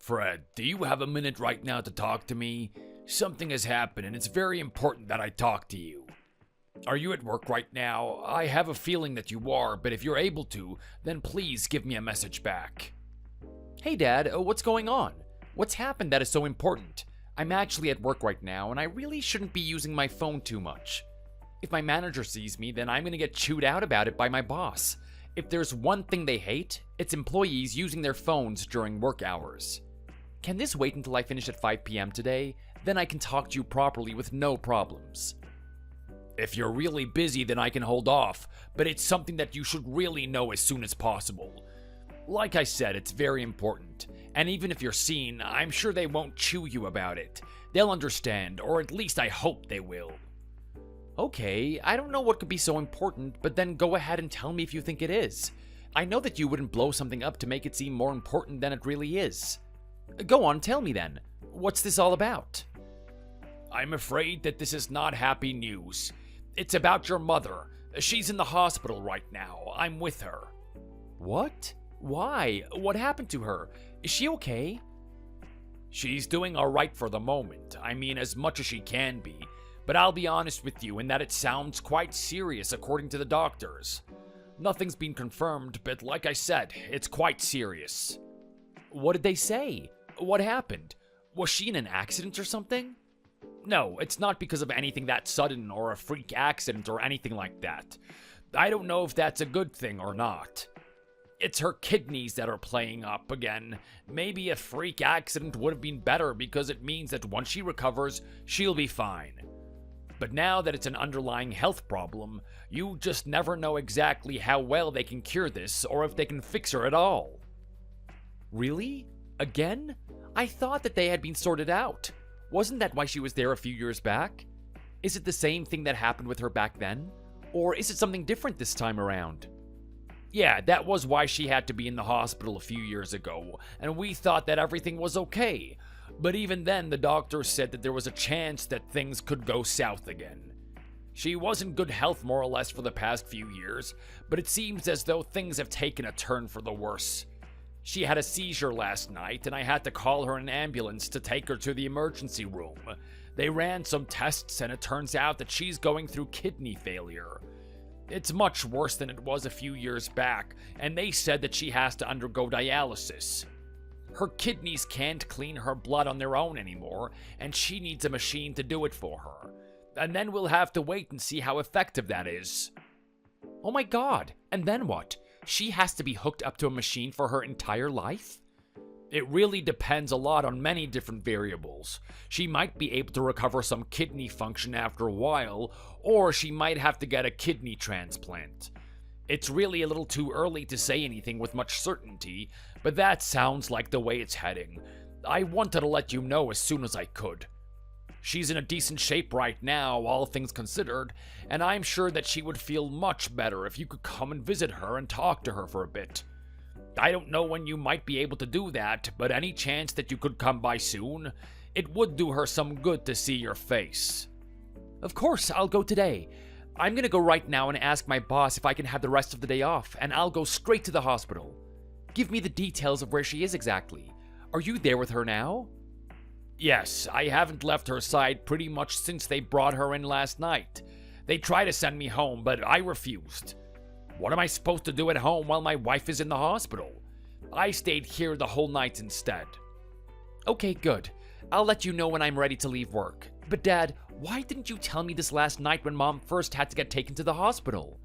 Fred, do you have a minute right now to talk to me? Something has happened and it's very important that I talk to you. Are you at work right now? I have a feeling that you are, but if you're able to, then please give me a message back. Hey Dad, what's going on? What's happened that is so important? I'm actually at work right now and I really shouldn't be using my phone too much. If my manager sees me, then I'm gonna get chewed out about it by my boss. If there's one thing they hate, it's employees using their phones during work hours. Can this wait until I finish at 5 p.m. today? Then I can talk to you properly with no problems. If you're really busy, then I can hold off, but it's something that you should really know as soon as possible. Like I said, it's very important, and even if you're seen, I'm sure they won't chew you about it. They'll understand, or at least I hope they will. Okay, I don't know what could be so important, but then go ahead and tell me if you think it is. I know that you wouldn't blow something up to make it seem more important than it really is. Go on, tell me then. What's this all about? I'm afraid that this is not happy news. It's about your mother. She's in the hospital right now. I'm with her. What? Why? What happened to her? Is she okay? She's doing alright for the moment. I mean, as much as she can be. But I'll be honest with you in that it sounds quite serious according to the doctors. Nothing's been confirmed, but like I said, it's quite serious. What did they say? What happened? Was she in an accident or something? No, it's not because of anything that sudden or a freak accident or anything like that. I don't know if that's a good thing or not. It's her kidneys that are playing up again. Maybe a freak accident would have been better because it means that once she recovers, she'll be fine. But now that it's an underlying health problem, you just never know exactly how well they can cure this or if they can fix her at all. Really? Again? I thought that they had been sorted out. Wasn't that why she was there a few years back? Is it the same thing that happened with her back then? Or is it something different this time around? Yeah, that was why she had to be in the hospital a few years ago, and we thought that everything was okay. But even then, the doctor said that there was a chance that things could go south again. She was in good health more or less for the past few years, but it seems as though things have taken a turn for the worse. She had a seizure last night, and I had to call her an ambulance to take her to the emergency room. They ran some tests, and it turns out that she's going through kidney failure. It's much worse than it was a few years back, and they said that she has to undergo dialysis. Her kidneys can't clean her blood on their own anymore, and she needs a machine to do it for her. And then we'll have to wait and see how effective that is. Oh my god, and then what? She has to be hooked up to a machine for her entire life? It really depends a lot on many different variables. She might be able to recover some kidney function after a while, or she might have to get a kidney transplant. It's really a little too early to say anything with much certainty, but that sounds like the way it's heading. I wanted to let you know as soon as I could. She's in a decent shape right now, all things considered, and I'm sure that she would feel much better if you could come and visit her and talk to her for a bit. I don't know when you might be able to do that, but any chance that you could come by soon, it would do her some good to see your face. Of course, I'll go today. I'm gonna go right now and ask my boss if I can have the rest of the day off, and I'll go straight to the hospital. Give me the details of where she is exactly. Are you there with her now? Yes, I haven't left her side pretty much since they brought her in last night. They tried to send me home, but I refused. What am I supposed to do at home while my wife is in the hospital? I stayed here the whole night instead. Okay, good. I'll let you know when I'm ready to leave work. But Dad, why didn't you tell me this last night when Mom first had to get taken to the hospital?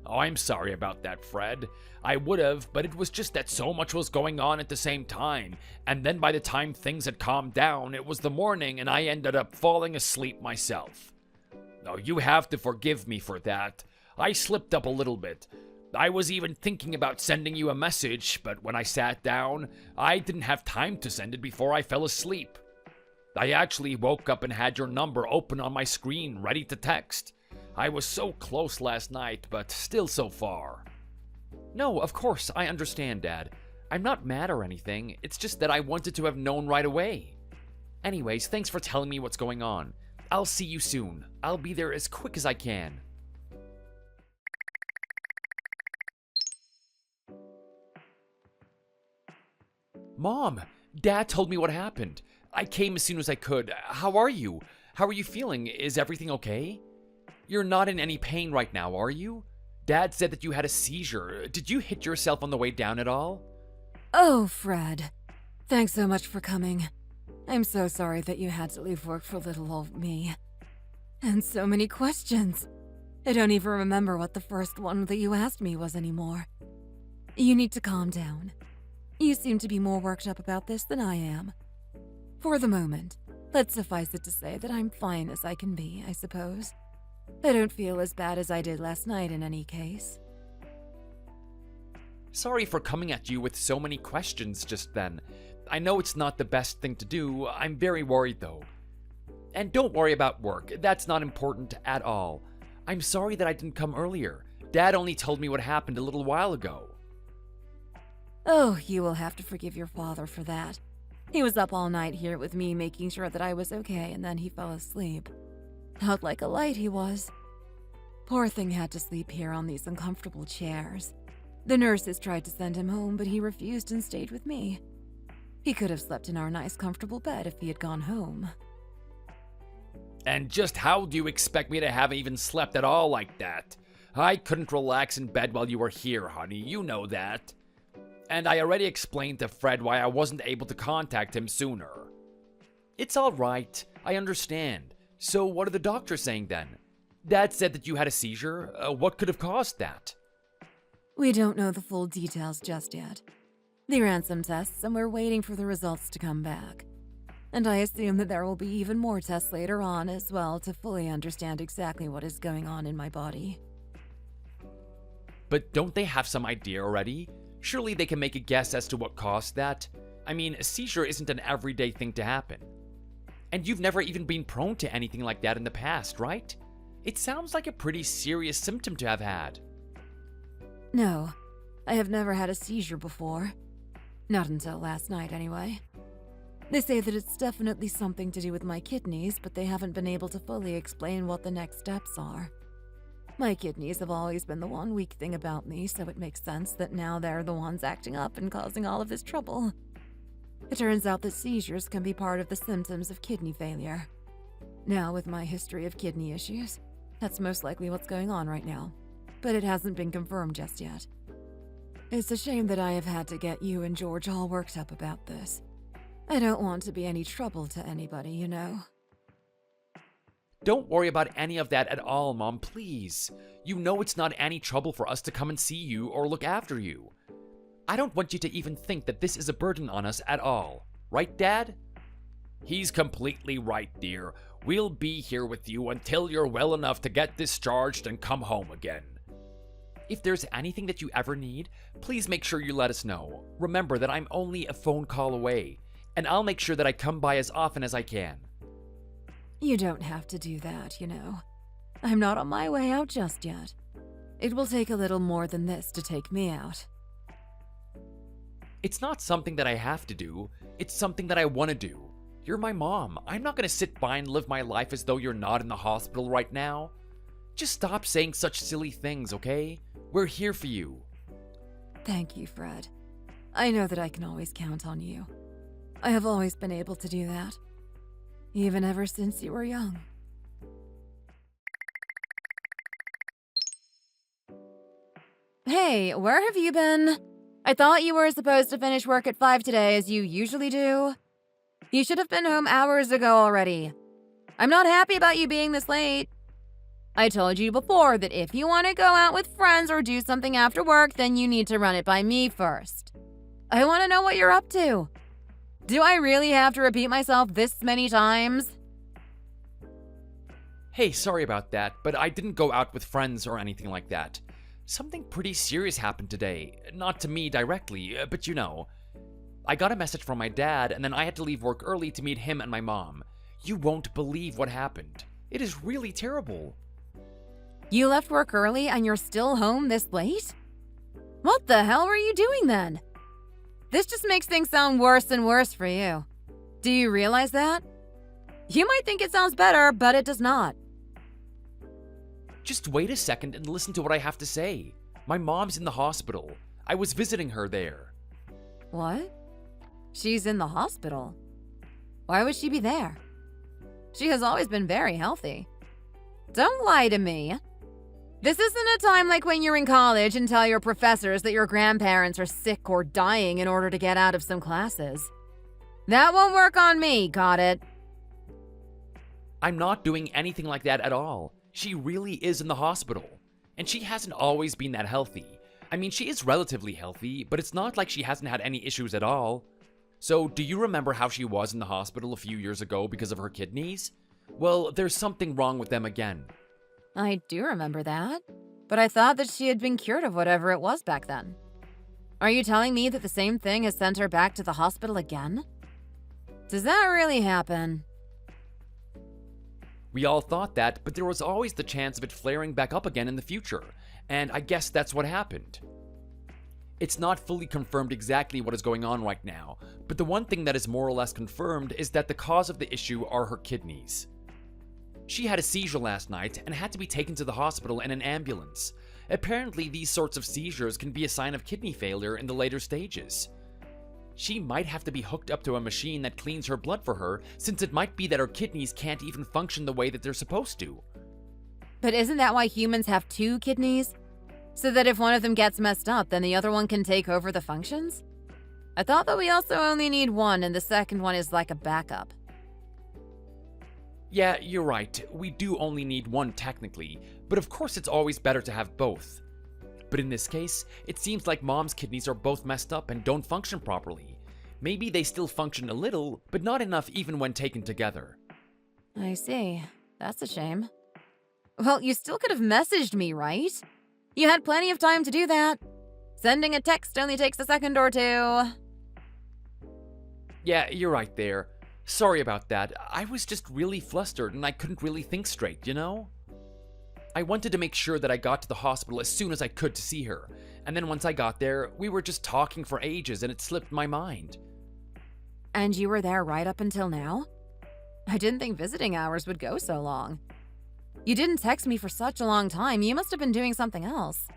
Oh, I'm sorry about that, Fred. I would have, but it was just that so much was going on at the same time, and then by the time things had calmed down, it was the morning and I ended up falling asleep myself. Oh, you have to forgive me for that. I slipped up a little bit. I was even thinking about sending you a message, but when I sat down, I didn't have time to send it before I fell asleep. I actually woke up and had your number open on my screen, ready to text. I was so close last night, but still so far. No, of course, I understand, Dad. I'm not mad or anything, it's just that I wanted to have known right away. Anyways, thanks for telling me what's going on. I'll see you soon. I'll be there as quick as I can. Mom, Dad told me what happened. I came as soon as I could. How are you? How are you feeling? Is everything okay? You're not in any pain right now, are you? Dad said that you had a seizure. Did you hit yourself on the way down at all? Oh, Fred. Thanks so much for coming. I'm so sorry that you had to leave work for little old me. And so many questions. I don't even remember what the first one that you asked me was anymore. You need to calm down. You seem to be more worked up about this than I am. For the moment, let's suffice it to say that I'm fine as I can be, I suppose. I don't feel as bad as I did last night in any case. Sorry for coming at you with so many questions just then. I know it's not the best thing to do. I'm very worried though. And don't worry about work. That's not important at all. I'm sorry that I didn't come earlier. Dad only told me what happened a little while ago. Oh, you will have to forgive your father for that. He was up all night here with me making sure that I was okay, and then he fell asleep. Out like a light he was. Poor thing had to sleep here on these uncomfortable chairs. The nurses tried to send him home, but he refused and stayed with me. He could have slept in our nice comfortable bed if he had gone home. And just how do you expect me to have even slept at all like that? I couldn't relax in bed while you were here, honey. You know that. And I already explained to Fred why I wasn't able to contact him sooner. It's all right. I understand. So what are the doctors saying then? Dad said that you had a seizure. What could have caused that? We don't know the full details just yet. They ran some tests and we're waiting for the results to come back. And I assume that there will be even more tests later on as well to fully understand exactly what is going on in my body. But don't they have some idea already? Surely they can make a guess as to what caused that. I mean, a seizure isn't an everyday thing to happen. And you've never even been prone to anything like that in the past, right? It sounds like a pretty serious symptom to have had. No, I have never had a seizure before. Not until last night, anyway. They say that it's definitely something to do with my kidneys, but they haven't been able to fully explain what the next steps are. My kidneys have always been the one weak thing about me, so it makes sense that now they're the ones acting up and causing all of this trouble. It turns out that seizures can be part of the symptoms of kidney failure. Now, with my history of kidney issues, that's most likely what's going on right now, but it hasn't been confirmed just yet. It's a shame that I have had to get you and George all worked up about this. I don't want to be any trouble to anybody, you know. Don't worry about any of that at all, Mom, please. You know it's not any trouble for us to come and see you or look after you. I don't want you to even think that this is a burden on us at all. Right, Dad? He's completely right, dear. We'll be here with you until you're well enough to get discharged and come home again. If there's anything that you ever need, please make sure you let us know. Remember that I'm only a phone call away, and I'll make sure that I come by as often as I can. You don't have to do that, you know. I'm not on my way out just yet. It will take a little more than this to take me out. It's not something that I have to do. It's something that I want to do. You're my mom. I'm not going to sit by and live my life as though you're not in the hospital right now. Just stop saying such silly things, okay? We're here for you. Thank you, Fred. I know that I can always count on you. I have always been able to do that. Even ever since you were young. Hey, where have you been? I thought you were supposed to finish work at 5 today, as you usually do. You should have been home hours ago already. I'm not happy about you being this late. I told you before that if you want to go out with friends or do something after work, then you need to run it by me first. I want to know what you're up to. Do I really have to repeat myself this many times? Hey, sorry about that, but I didn't go out with friends or anything like that. Something pretty serious happened today. Not to me directly, but you know. I got a message from my dad, and then I had to leave work early to meet him and my mom. You won't believe what happened. It is really terrible. You left work early and you're still home this late? What the hell were you doing then? This just makes things sound worse and worse for you. Do you realize that? You might think it sounds better, but it does not. Just wait a second and listen to what I have to say. My mom's in the hospital. I was visiting her there. What? She's in the hospital. Why would she be there? She has always been very healthy. Don't lie to me. This isn't a time like when you're in college and tell your professors that your grandparents are sick or dying in order to get out of some classes. That won't work on me, got it? I'm not doing anything like that at all. She really is in the hospital. And she hasn't always been that healthy. I mean, she is relatively healthy, but it's not like she hasn't had any issues at all. So, do you remember how she was in the hospital a few years ago because of her kidneys? Well, there's something wrong with them again. I do remember that, but I thought that she had been cured of whatever it was back then. Are you telling me that the same thing has sent her back to the hospital again? Does that really happen? We all thought that, but there was always the chance of it flaring back up again in the future, and I guess that's what happened. It's not fully confirmed exactly what is going on right now, but the one thing that is more or less confirmed is that the cause of the issue are her kidneys. She had a seizure last night and had to be taken to the hospital in an ambulance. Apparently, these sorts of seizures can be a sign of kidney failure in the later stages. She might have to be hooked up to a machine that cleans her blood for her, since it might be that her kidneys can't even function the way that they're supposed to. But isn't that why humans have 2 kidneys? So that if one of them gets messed up, then the other one can take over the functions? I thought that we also only need one and the second one is like a backup. Yeah, you're right. We do only need one technically, but of course it's always better to have both. But in this case, it seems like Mom's kidneys are both messed up and don't function properly. Maybe they still function a little, but not enough even when taken together. I see. That's a shame. Well, you still could have messaged me, right? You had plenty of time to do that. Sending a text only takes a second or two. Yeah, you're right there. Sorry about that. I was just really flustered and I couldn't really think straight, you know? I wanted to make sure that I got to the hospital as soon as I could to see her, and then once I got there, we were just talking for ages and it slipped my mind. And you were there right up until now? I didn't think visiting hours would go so long. You didn't text me for such a long time. You must have been doing something else.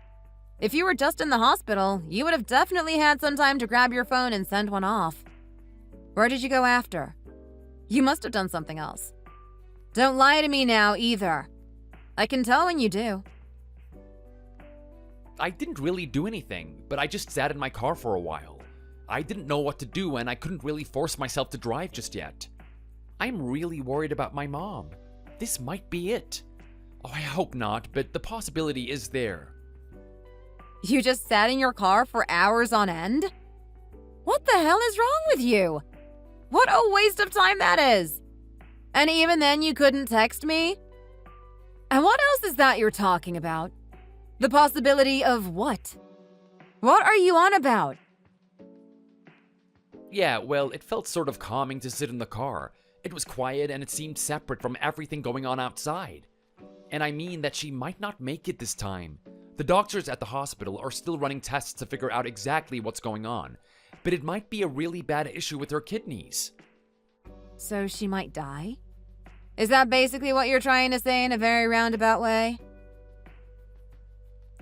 If you were just in the hospital, you would have definitely had some time to grab your phone and send one off. Where did you go after? You must have done something else. Don't lie to me now, either. I can tell when you do. I didn't really do anything, but I just sat in my car for a while. I didn't know what to do and I couldn't really force myself to drive just yet. I'm really worried about my mom. This might be it. Oh, I hope not, but the possibility is there. You just sat in your car for hours on end? What the hell is wrong with you? What a waste of time that is! And even then you couldn't text me? And what else is that you're talking about? The possibility of what? What are you on about? Yeah, well, it felt sort of calming to sit in the car. It was quiet and it seemed separate from everything going on outside. And I mean that she might not make it this time. The doctors at the hospital are still running tests to figure out exactly what's going on, but it might be a really bad issue with her kidneys. So she might die? Is that basically what you're trying to say in a very roundabout way?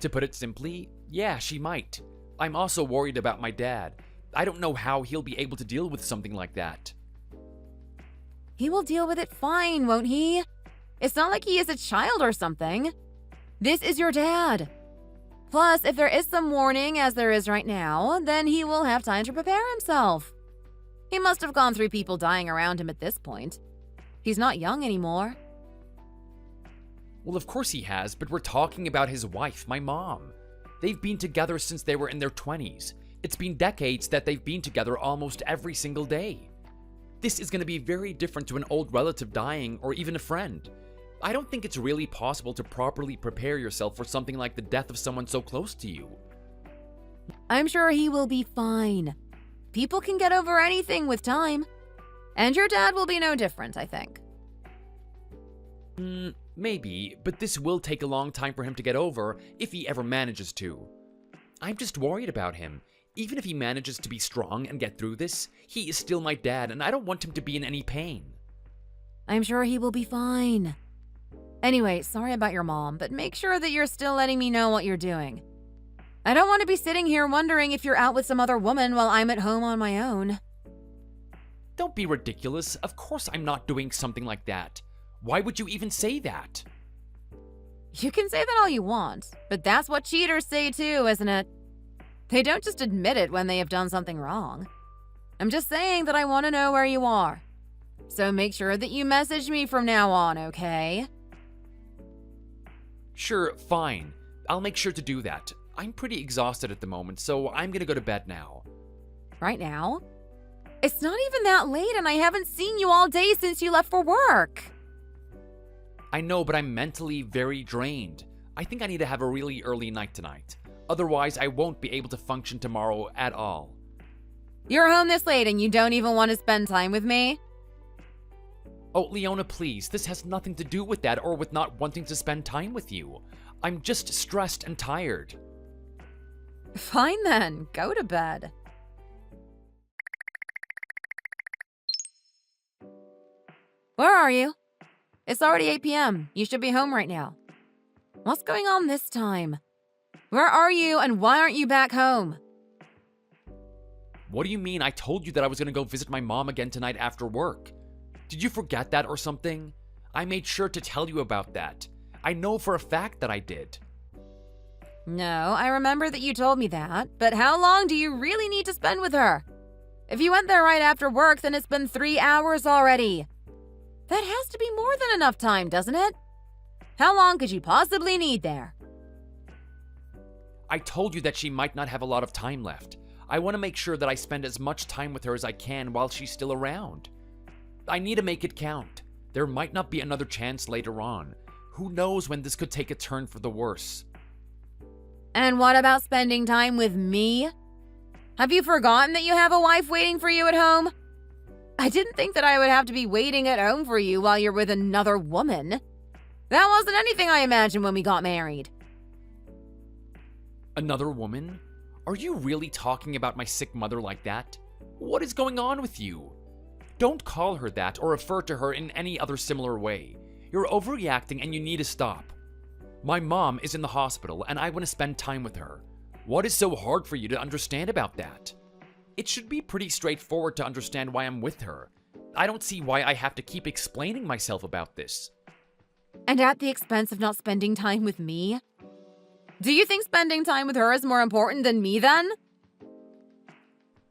To put it simply, yeah, she might. I'm also worried about my dad. I don't know how he'll be able to deal with something like that. He will deal with it fine, won't he? It's not like he is a child or something. This is your dad. Plus, if there is some warning, as there is right now, then he will have time to prepare himself. He must have gone through people dying around him at this point. He's not young anymore. Well, of course he has, but we're talking about his wife, my mom. They've been together since they were in their 20s. It's been decades that they've been together almost every single day. This is going to be very different to an old relative dying or even a friend. I don't think it's really possible to properly prepare yourself for something like the death of someone so close to you. I'm sure he will be fine. People can get over anything with time. And your dad will be no different, I think. Maybe, but this will take a long time for him to get over, if he ever manages to. I'm just worried about him. Even if he manages to be strong and get through this, he is still my dad, and I don't want him to be in any pain. I'm sure he will be fine. Anyway, sorry about your mom, but make sure that you're still letting me know what you're doing. I don't want to be sitting here wondering if you're out with some other woman while I'm at home on my own. Don't be ridiculous. Of course I'm not doing something like that. Why would you even say that? You can say that all you want, but that's what cheaters say too, isn't it? They don't just admit it when they have done something wrong. I'm just saying that I want to know where you are. So make sure that you message me from now on, okay? Sure, fine. I'll make sure to do that. I'm pretty exhausted at the moment, so I'm gonna go to bed now. Right now? It's not even that late and I haven't seen you all day since you left for work. I know, but I'm mentally very drained. I think I need to have a really early night tonight. Otherwise, I won't be able to function tomorrow at all. You're home this late and you don't even want to spend time with me? Oh, Leona, please. This has nothing to do with that or with not wanting to spend time with you. I'm just stressed and tired. Fine then, go to bed. Where are you? It's already 8 p.m. You should be home right now. What's going on this time? Where are you and why aren't you back home? What do you mean? I told you that I was gonna go visit my mom again tonight after work. Did you forget that or something? I made sure to tell you about that. I know for a fact that I did. No, I remember that you told me that, but how long do you really need to spend with her? If you went there right after work, then it's been 3 hours already. That has to be more than enough time, doesn't it? How long could you possibly need there? I told you that she might not have a lot of time left. I want to make sure that I spend as much time with her as I can while she's still around. I need to make it count. There might not be another chance later on. Who knows when this could take a turn for the worse? And what about spending time with me? Have you forgotten that you have a wife waiting for you at home? I didn't think that I would have to be waiting at home for you while you're with another woman. That wasn't anything I imagined when we got married. Another woman? Are you really talking about my sick mother like that? What is going on with you? Don't call her that or refer to her in any other similar way. You're overreacting and you need to stop. My mom is in the hospital and I want to spend time with her. What is so hard for you to understand about that? It should be pretty straightforward to understand why I'm with her. I don't see why I have to keep explaining myself about this. And at the expense of not spending time with me? Do you think spending time with her is more important than me then?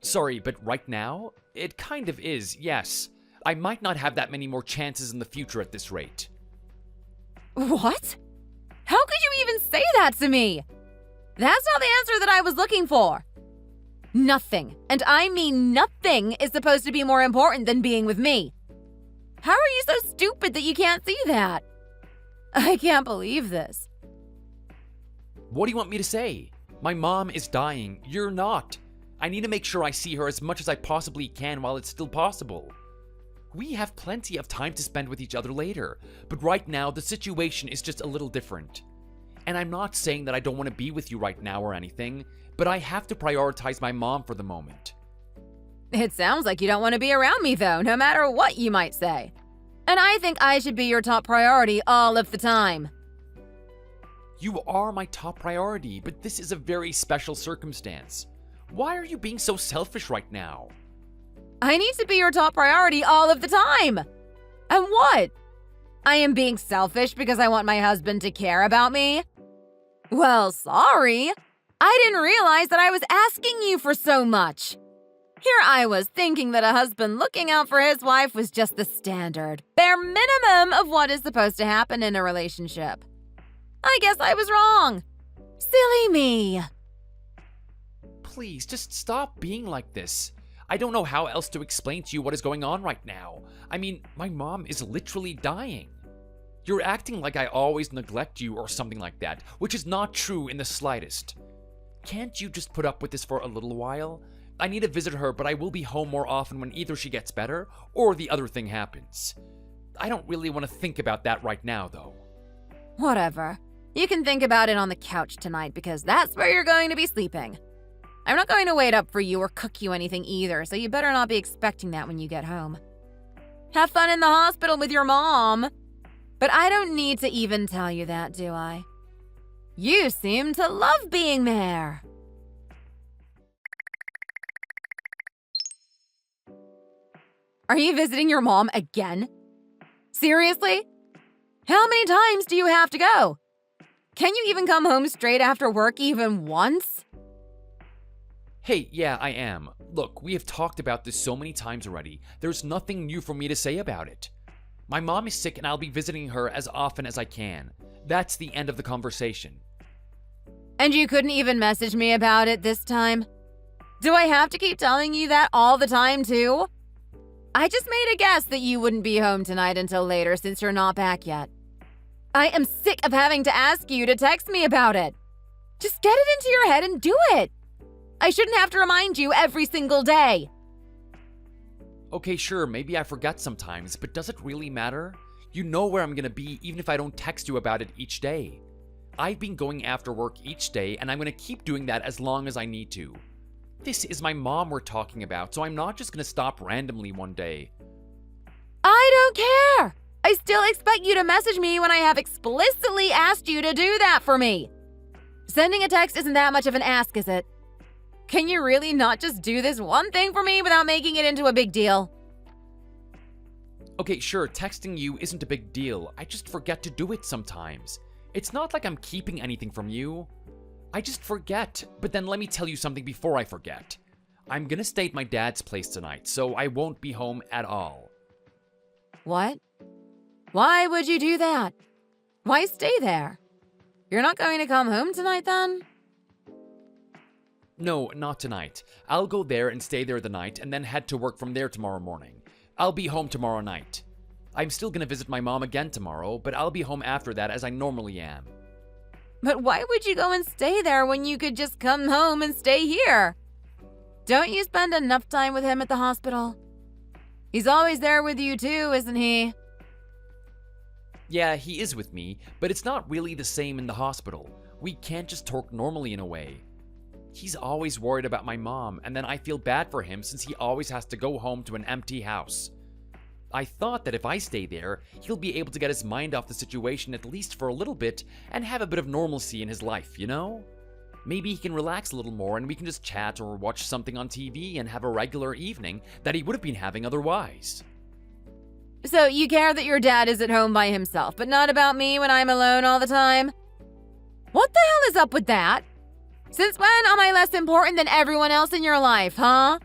Sorry, but right now, it kind of is, yes. I might not have that many more chances in the future at this rate. What? How could you even say that to me? That's not the answer that I was looking for. Nothing, and I mean nothing, is supposed to be more important than being with me. How are you so stupid that you can't see that? I can't believe this. What do you want me to say? My mom is dying. You're not. I need to make sure I see her as much as I possibly can while it's still possible. We have plenty of time to spend with each other later, but right now the situation is just a little different. And I'm not saying that I don't want to be with you right now or anything, but I have to prioritize my mom for the moment. It sounds like you don't want to be around me though, no matter what you might say. And I think I should be your top priority all of the time. You are my top priority, but this is a very special circumstance. Why are you being so selfish right now? I need to be your top priority all of the time. And what? I am being selfish because I want my husband to care about me? Well, sorry. I didn't realize that I was asking you for so much. Here I was thinking that a husband looking out for his wife was just the standard, bare minimum of what is supposed to happen in a relationship. I guess I was wrong. Silly me. Please, just stop being like this. I don't know how else to explain to you what is going on right now. I mean, my mom is literally dying. You're acting like I always neglect you or something like that, which is not true in the slightest. Can't you just put up with this for a little while? I need to visit her, but I will be home more often when either she gets better or the other thing happens. I don't really want to think about that right now, though. Whatever. You can think about it on the couch tonight because that's where you're going to be sleeping. I'm not going to wait up for you or cook you anything either, so you better not be expecting that when you get home. Have fun in the hospital with your mom. But I don't need to even tell you that, do I? You seem to love being there. Are you visiting your mom again? Seriously? How many times do you have to go? Can you even come home straight after work even once? Hey, yeah, I am. Look, we have talked about this so many times already. There's nothing new for me to say about it. My mom is sick and I'll be visiting her as often as I can. That's the end of the conversation. And you couldn't even message me about it this time? Do I have to keep telling you that all the time, too? I just made a guess that you wouldn't be home tonight until later since you're not back yet. I am sick of having to ask you to text me about it. Just get it into your head and do it. I shouldn't have to remind you every single day. Okay, sure, maybe I forget sometimes, but does it really matter? You know where I'm gonna be even if I don't text you about it each day. I've been going after work each day, and I'm gonna keep doing that as long as I need to. This is my mom we're talking about, so I'm not just gonna stop randomly one day. I don't care. I still expect you to message me when I have explicitly asked you to do that for me. Sending a text isn't that much of an ask, is it? Can you really not just do this one thing for me without making it into a big deal? Okay, sure, texting you isn't a big deal. I just forget to do it sometimes. It's not like I'm keeping anything from you. I just forget. But then let me tell you something before I forget. I'm gonna stay at my dad's place tonight, so I won't be home at all. What? Why would you do that? Why stay there? You're not going to come home tonight then? No, not tonight. I'll go there and stay there the night and then head to work from there tomorrow morning. I'll be home tomorrow night. I'm still gonna visit my mom again tomorrow, but I'll be home after that as I normally am. But why would you go and stay there when you could just come home and stay here? Don't you spend enough time with him at the hospital? He's always there with you too, isn't he? Yeah, he is with me, but it's not really the same in the hospital. We can't just talk normally in a way. He's always worried about my mom, and then I feel bad for him since he always has to go home to an empty house. I thought that if I stay there, he'll be able to get his mind off the situation at least for a little bit and have a bit of normalcy in his life, you know? Maybe he can relax a little more and we can just chat or watch something on TV and have a regular evening that he would have been having otherwise. So you care that your dad is at home by himself, but not about me when I'm alone all the time? What the hell is up with that? Since when am I less important than everyone else in your life, huh?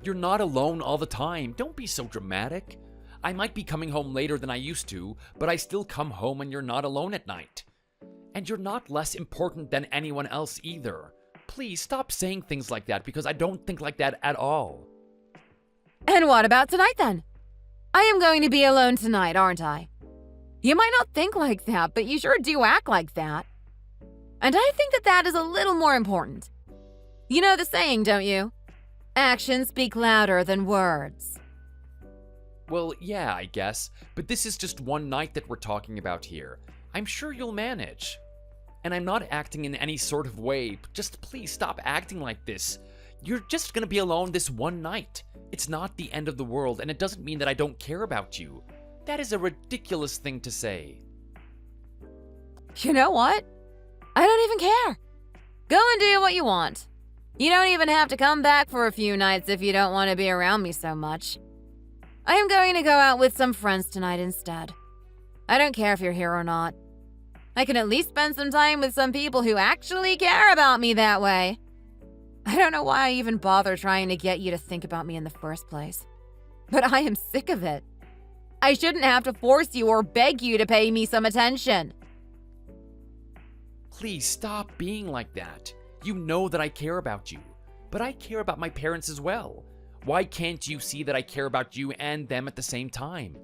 You're not alone all the time. Don't be so dramatic. I might be coming home later than I used to, but I still come home when you're not alone at night. And you're not less important than anyone else either. Please stop saying things like that because I don't think like that at all. And what about tonight then? I am going to be alone tonight, aren't I? You might not think like that, but you sure do act like that. And I think that that is a little more important. You know the saying, don't you? Actions speak louder than words. Well, yeah, I guess, but this is just one night that we're talking about here. I'm sure you'll manage. And I'm not acting in any sort of way. Just please stop acting like this. You're just gonna be alone this one night. It's not the end of the world, and it doesn't mean that I don't care about you. That is a ridiculous thing to say. You know what? I don't even care. Go and do what you want. You don't even have to come back for a few nights if you don't want to be around me so much. I am going to go out with some friends tonight instead. I don't care if you're here or not. I can at least spend some time with some people who actually care about me that way. I don't know why I even bother trying to get you to think about me in the first place. But I am sick of it. I shouldn't have to force you or beg you to pay me some attention. Please stop being like that. You know that I care about you, but I care about my parents as well. Why can't you see that I care about you and them at the same time?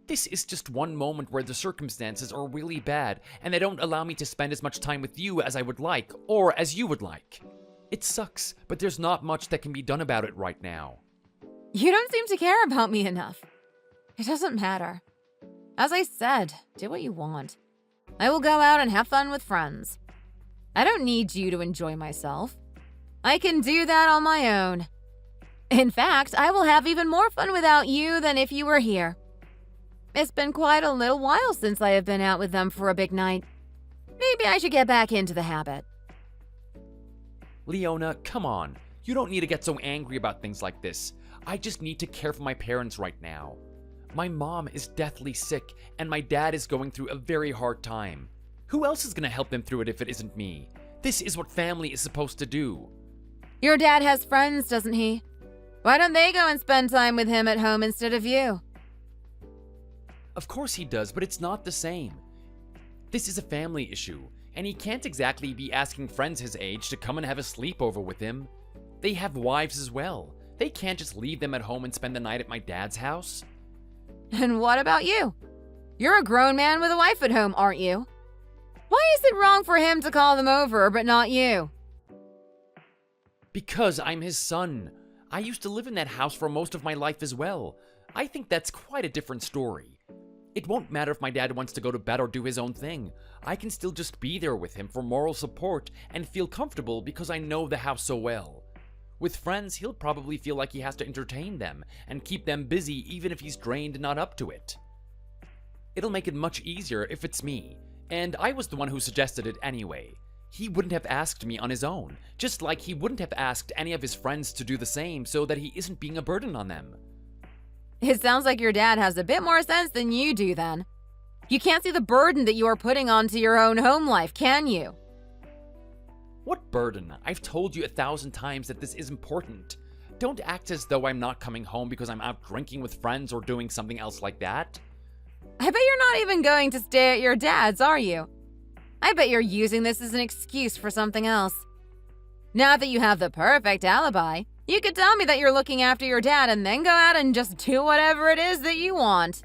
This is just one moment where the circumstances are really bad and they don't allow me to spend as much time with you as I would like or as you would like. It sucks, but there's not much that can be done about it right now. You don't seem to care about me enough. It doesn't matter. As I said, do what you want. I will go out and have fun with friends. I don't need you to enjoy myself. I can do that on my own. In fact, I will have even more fun without you than if you were here. It's been quite a little while since I have been out with them for a big night. Maybe I should get back into the habit. Leona, come on. You don't need to get so angry about things like this. I just need to care for my parents right now. My mom is deathly sick, and my dad is going through a very hard time. Who else is gonna help them through it if it isn't me? This is what family is supposed to do. Your dad has friends, doesn't he? Why don't they go and spend time with him at home instead of you? Of course he does, but it's not the same. This is a family issue, and he can't exactly be asking friends his age to come and have a sleepover with him. They have wives as well. They can't just leave them at home and spend the night at my dad's house. And what about you? You're a grown man with a wife at home, aren't you? Why is it wrong for him to call them over, but not you? Because I'm his son. I used to live in that house for most of my life as well. I think that's quite a different story. It won't matter if my dad wants to go to bed or do his own thing. I can still just be there with him for moral support and feel comfortable because I know the house so well. With friends, he'll probably feel like he has to entertain them and keep them busy even if he's drained and not up to it. It'll make it much easier if it's me, and I was the one who suggested it anyway. He wouldn't have asked me on his own, just like he wouldn't have asked any of his friends to do the same so that he isn't being a burden on them. It sounds like your dad has a bit more sense than you do then. You can't see the burden that you are putting onto your own home life, can you? What burden? I've told you 1,000 times that this is important. Don't act as though I'm not coming home because I'm out drinking with friends or doing something else like that. I bet you're not even going to stay at your dad's, are you? I bet you're using this as an excuse for something else. Now that you have the perfect alibi, you could tell me that you're looking after your dad and then go out and just do whatever it is that you want.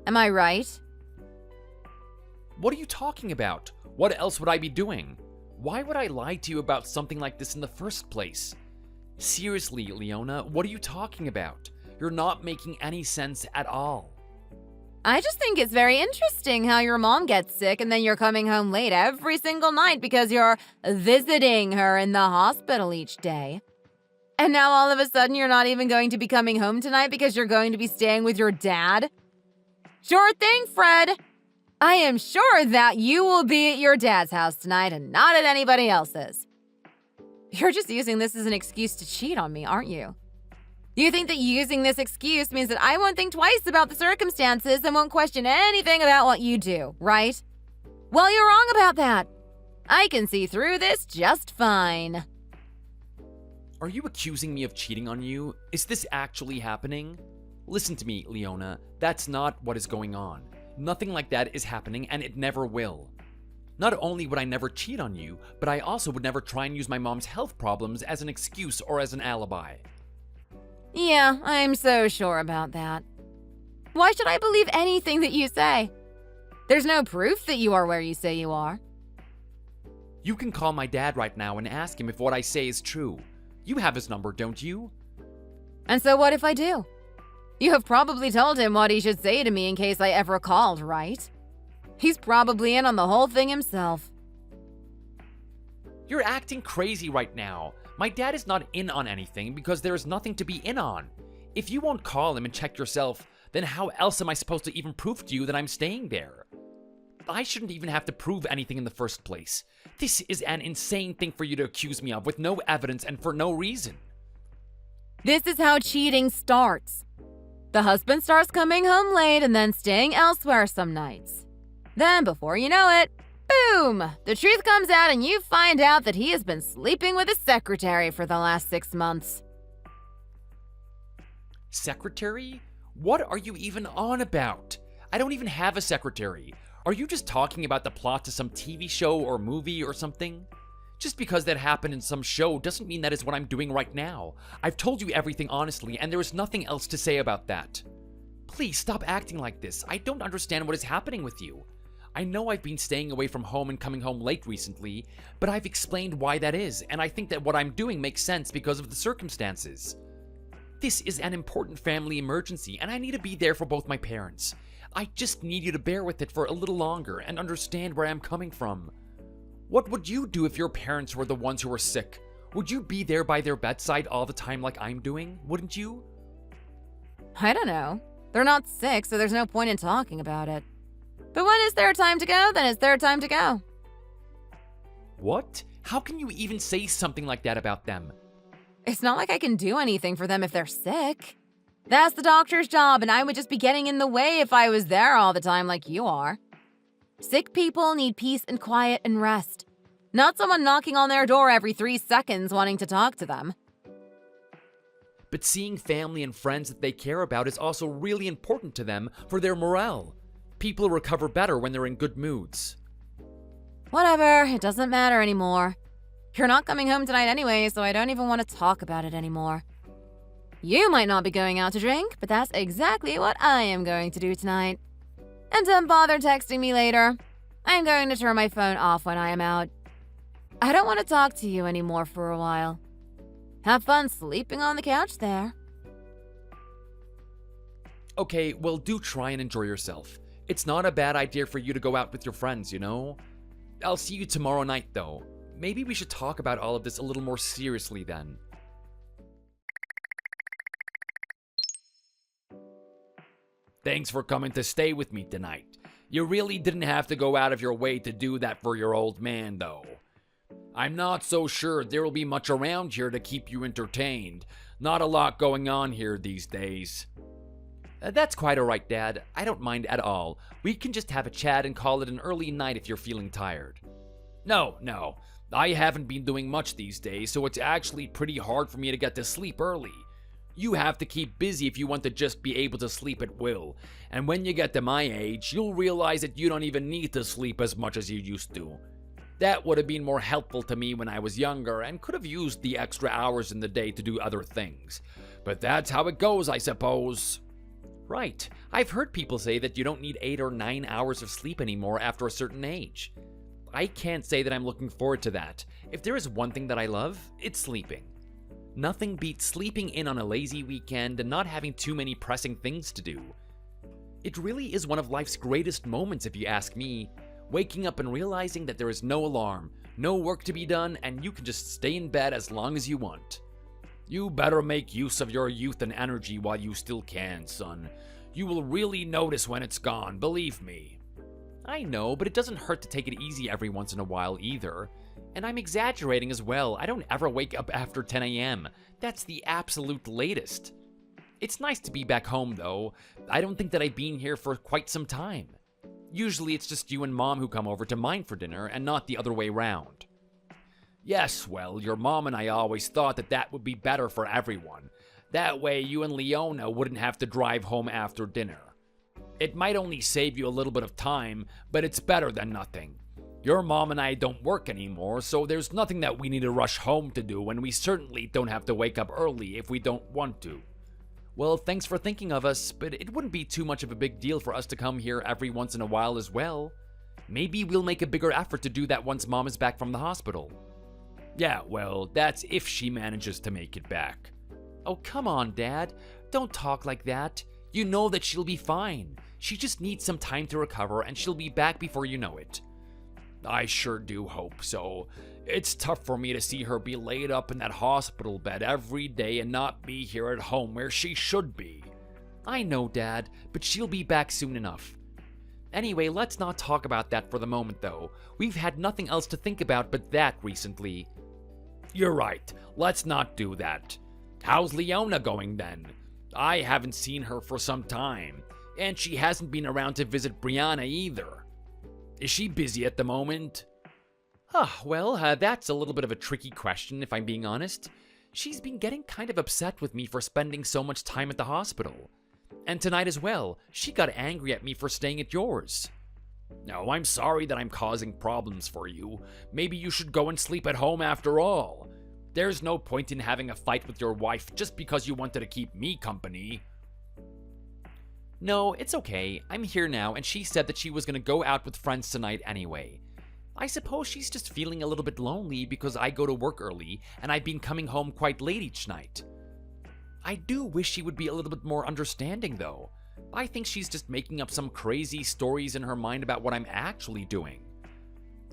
Am I right? What are you talking about? What else would I be doing? Why would I lie to you about something like this in the first place? Seriously, Leona, what are you talking about? You're not making any sense at all. I just think it's very interesting how your mom gets sick and then you're coming home late every single night because you're visiting her in the hospital each day. And now all of a sudden you're not even going to be coming home tonight because you're going to be staying with your dad? Sure thing, Fred. I am sure that you will be at your dad's house tonight and not at anybody else's. You're just using this as an excuse to cheat on me, aren't you? You think that using this excuse means that I won't think twice about the circumstances and won't question anything about what you do, right? Well, you're wrong about that. I can see through this just fine. Are you accusing me of cheating on you? Is this actually happening? Listen to me, Leona. That's not what is going on. Nothing like that is happening, and it never will. Not only would I never cheat on you, but I also would never try and use my mom's health problems as an excuse or as an alibi. Yeah, I'm so sure about that. Why should I believe anything that you say? There's no proof that you are where you say you are. You can call my dad right now and ask him if what I say is true. You have his number, don't you? And so what if I do? You have probably told him what he should say to me in case I ever called, right? He's probably in on the whole thing himself. You're acting crazy right now. My dad is not in on anything because there is nothing to be in on. If you won't call him and check yourself, then how else am I supposed to even prove to you that I'm staying there? I shouldn't even have to prove anything in the first place. This is an insane thing for you to accuse me of with no evidence and for no reason. This is how cheating starts. The husband starts coming home late and then staying elsewhere some nights. Then, before you know it, boom! The truth comes out and you find out that he has been sleeping with his secretary for the last 6 months. Secretary? What are you even on about? I don't even have a secretary. Are you just talking about the plot to some TV show or movie or something? Just because that happened in some show doesn't mean that is what I'm doing right now. I've told you everything honestly, and there is nothing else to say about that. Please stop acting like this. I don't understand what is happening with you. I know I've been staying away from home and coming home late recently, but I've explained why that is, and I think that what I'm doing makes sense because of the circumstances. This is an important family emergency, and I need to be there for both my parents. I just need you to bear with it for a little longer and understand where I'm coming from. What would you do if your parents were the ones who were sick? Would you be there by their bedside all the time like I'm doing? Wouldn't you? I don't know. They're not sick, so there's no point in talking about it. But when it's their time to go, then it's their time to go. What? How can you even say something like that about them? It's not like I can do anything for them if they're sick. That's the doctor's job, and I would just be getting in the way if I was there all the time like you are. Sick people need peace and quiet and rest, not someone knocking on their door every 3 seconds wanting to talk to them. But seeing family and friends that they care about is also really important to them for their morale. People recover better when they're in good moods. Whatever, it doesn't matter anymore. You're not coming home tonight anyway, so I don't even want to talk about it anymore. You might not be going out to drink, but that's exactly what I am going to do tonight. And don't bother texting me later. I'm going to turn my phone off when I am out. I don't want to talk to you anymore for a while. Have fun sleeping on the couch there. Okay, well, do try and enjoy yourself. It's not a bad idea for you to go out with your friends, you know? I'll see you tomorrow night, though. Maybe we should talk about all of this a little more seriously then. Thanks for coming to stay with me tonight. You really didn't have to go out of your way to do that for your old man, though. I'm not so sure there will be much around here to keep you entertained. Not a lot going on here these days. That's quite alright, Dad. I don't mind at all. We can just have a chat and call it an early night if you're feeling tired. No. I haven't been doing much these days, so it's actually pretty hard for me to get to sleep early. You have to keep busy if you want to just be able to sleep at will. And when you get to my age, you'll realize that you don't even need to sleep as much as you used to. That would have been more helpful to me when I was younger and could have used the extra hours in the day to do other things. But that's how it goes, I suppose. Right. I've heard people say that you don't need 8 or 9 hours of sleep anymore after a certain age. I can't say that I'm looking forward to that. If there is one thing that I love, it's sleeping. Nothing beats sleeping in on a lazy weekend and not having too many pressing things to do. It really is one of life's greatest moments if you ask me. Waking up and realizing that there is no alarm, no work to be done, and you can just stay in bed as long as you want. You better make use of your youth and energy while you still can, son. You will really notice when it's gone, believe me. I know, but it doesn't hurt to take it easy every once in a while either. And I'm exaggerating as well. I don't ever wake up after 10 a.m. That's the absolute latest. It's nice to be back home, though. I don't think that I've been here for quite some time. Usually it's just you and Mom who come over to mine for dinner and not the other way round. Yes, well, your mom and I always thought that that would be better for everyone. That way you and Leona wouldn't have to drive home after dinner. It might only save you a little bit of time, but it's better than nothing. Your mom and I don't work anymore, so there's nothing that we need to rush home to do, and we certainly don't have to wake up early if we don't want to. Well, thanks for thinking of us, but it wouldn't be too much of a big deal for us to come here every once in a while as well. Maybe we'll make a bigger effort to do that once Mom is back from the hospital. Yeah, well, that's if she manages to make it back. Oh, come on, Dad. Don't talk like that. You know that she'll be fine. She just needs some time to recover, and she'll be back before you know it. I sure do hope so. It's tough for me to see her be laid up in that hospital bed every day and not be here at home where she should be. I know, Dad, but she'll be back soon enough. Anyway, let's not talk about that for the moment, though. We've had nothing else to think about but that recently. You're right. Let's not do that. How's Leona going then? I haven't seen her for some time, and she hasn't been around to visit Brianna either. Is she busy at the moment? Well, that's a little bit of a tricky question, if I'm being honest. She's been getting kind of upset with me for spending so much time at the hospital. And tonight as well, she got angry at me for staying at yours. No, I'm sorry that I'm causing problems for you. Maybe you should go and sleep at home after all. There's no point in having a fight with your wife just because you wanted to keep me company. No, it's okay. I'm here now, and she said that she was going to go out with friends tonight anyway. I suppose she's just feeling a little bit lonely because I go to work early, and I've been coming home quite late each night. I do wish she would be a little bit more understanding, though. I think she's just making up some crazy stories in her mind about what I'm actually doing.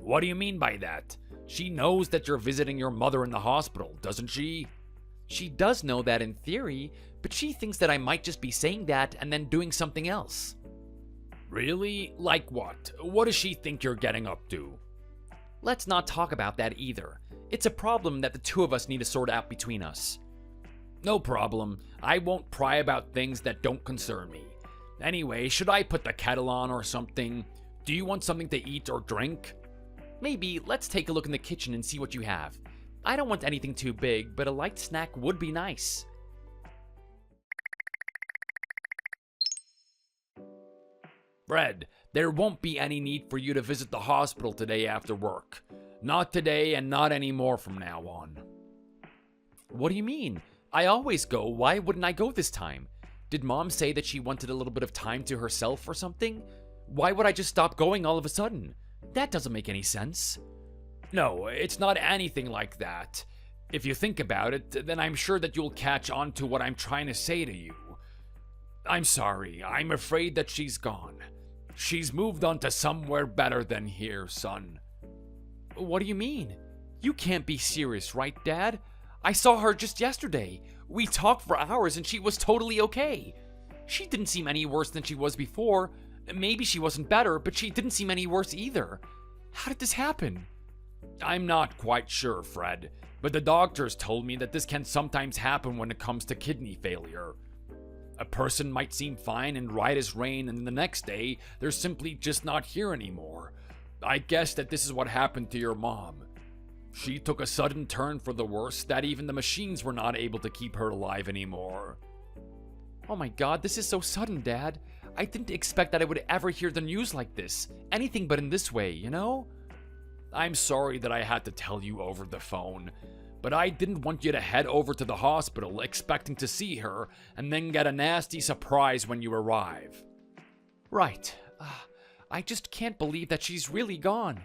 What do you mean by that? She knows that you're visiting your mother in the hospital, doesn't she? She does know that in theory, but she thinks that I might just be saying that and then doing something else. Really? Like what? What does she think you're getting up to? Let's not talk about that either. It's a problem that the two of us need to sort out between us. No problem. I won't pry about things that don't concern me. Anyway, should I put the kettle on or something? Do you want something to eat or drink? Maybe let's take a look in the kitchen and see what you have. I don't want anything too big, but a light snack would be nice. Fred, there won't be any need for you to visit the hospital today after work. Not today and not anymore from now on. What do you mean? I always go. Why wouldn't I go this time? Did Mom say that she wanted a little bit of time to herself or something? Why would I just stop going all of a sudden? That doesn't make any sense. No, it's not anything like that. If you think about it, then I'm sure that you'll catch on to what I'm trying to say to you. I'm sorry. I'm afraid that she's gone. She's moved on to somewhere better than here, son. What do you mean? You can't be serious, right, Dad? I saw her just yesterday. We talked for hours and she was totally okay. She didn't seem any worse than she was before. Maybe she wasn't better, but she didn't seem any worse either. How did this happen? I'm not quite sure, Fred, but the doctors told me that this can sometimes happen when it comes to kidney failure. A person might seem fine and right as rain, and the next day, they're simply just not here anymore. I guess that this is what happened to your mom. She took a sudden turn for the worse that even the machines were not able to keep her alive anymore. Oh my God, this is so sudden, Dad. I didn't expect that I would ever hear the news like this. Anything but in this way, you know? I'm sorry that I had to tell you over the phone, but I didn't want you to head over to the hospital expecting to see her and then get a nasty surprise when you arrive. Right. I just can't believe that she's really gone.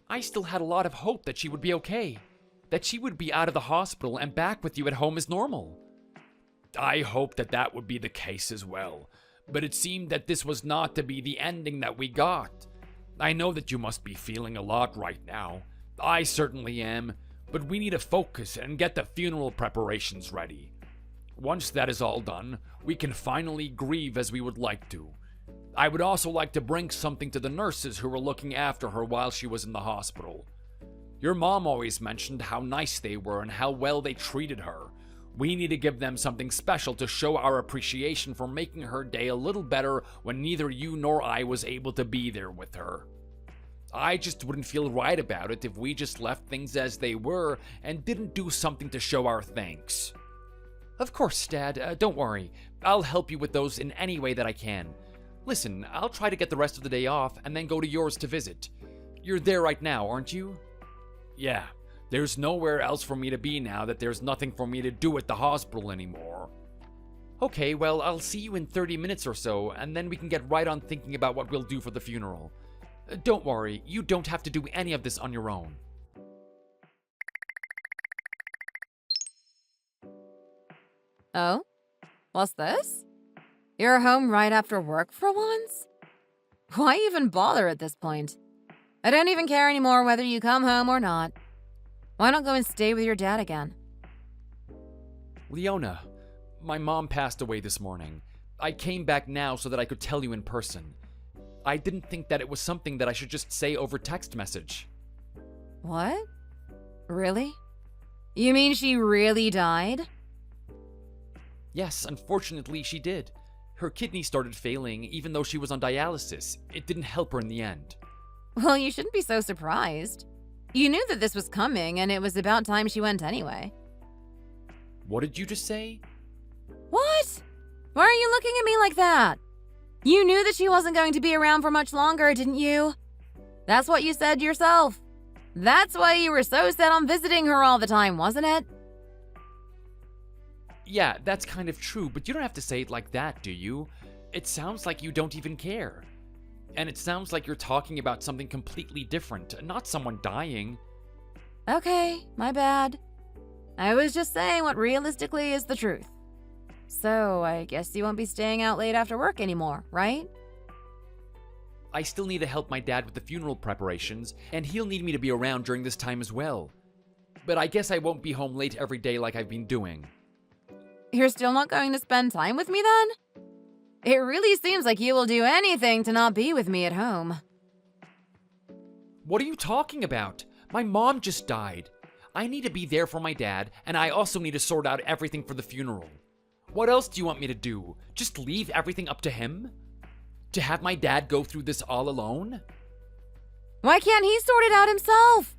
I still had a lot of hope that she would be okay, that she would be out of the hospital and back with you at home as normal. I hoped that that would be the case as well, but it seemed that this was not to be the ending that we got. I know that you must be feeling a lot right now. I certainly am, but we need to focus and get the funeral preparations ready. Once that is all done, we can finally grieve as we would like to. I would also like to bring something to the nurses who were looking after her while she was in the hospital. Your mom always mentioned how nice they were and how well they treated her. We need to give them something special to show our appreciation for making her day a little better when neither you nor I was able to be there with her. I just wouldn't feel right about it if we just left things as they were and didn't do something to show our thanks. Of course, Dad. Don't worry. I'll help you with those in any way that I can. Listen, I'll try to get the rest of the day off and then go to yours to visit. You're there right now, aren't you? Yeah. There's nowhere else for me to be now that there's nothing for me to do at the hospital anymore. Okay, well, I'll see you in 30 minutes or so, and then we can get right on thinking about what we'll do for the funeral. Don't worry, you don't have to do any of this on your own. Oh? What's this? You're home right after work for once? Why even bother at this point? I don't even care anymore whether you come home or not. Why not go and stay with your dad again? Leona, my mom passed away this morning. I came back now so that I could tell you in person. I didn't think that it was something that I should just say over text message. What? Really? You mean she really died? Yes, unfortunately she did. Her kidney started failing even though she was on dialysis. It didn't help her in the end. Well, you shouldn't be so surprised. You knew that this was coming, and it was about time she went anyway. What did you just say? What? Why are you looking at me like that? You knew that she wasn't going to be around for much longer, didn't you? That's what you said yourself. That's why you were so set on visiting her all the time, wasn't it? Yeah, that's kind of true, but you don't have to say it like that, do you? It sounds like you don't even care. And it sounds like you're talking about something completely different, not someone dying. Okay, my bad. I was just saying what realistically is the truth. So, I guess you won't be staying out late after work anymore, right? I still need to help my dad with the funeral preparations, and he'll need me to be around during this time as well. But I guess I won't be home late every day like I've been doing. You're still not going to spend time with me then? It really seems like you will do anything to not be with me at home. What are you talking about? My mom just died. I need to be there for my dad, and I also need to sort out everything for the funeral. What else do you want me to do? Just leave everything up to him? To have my dad go through this all alone? Why can't he sort it out himself?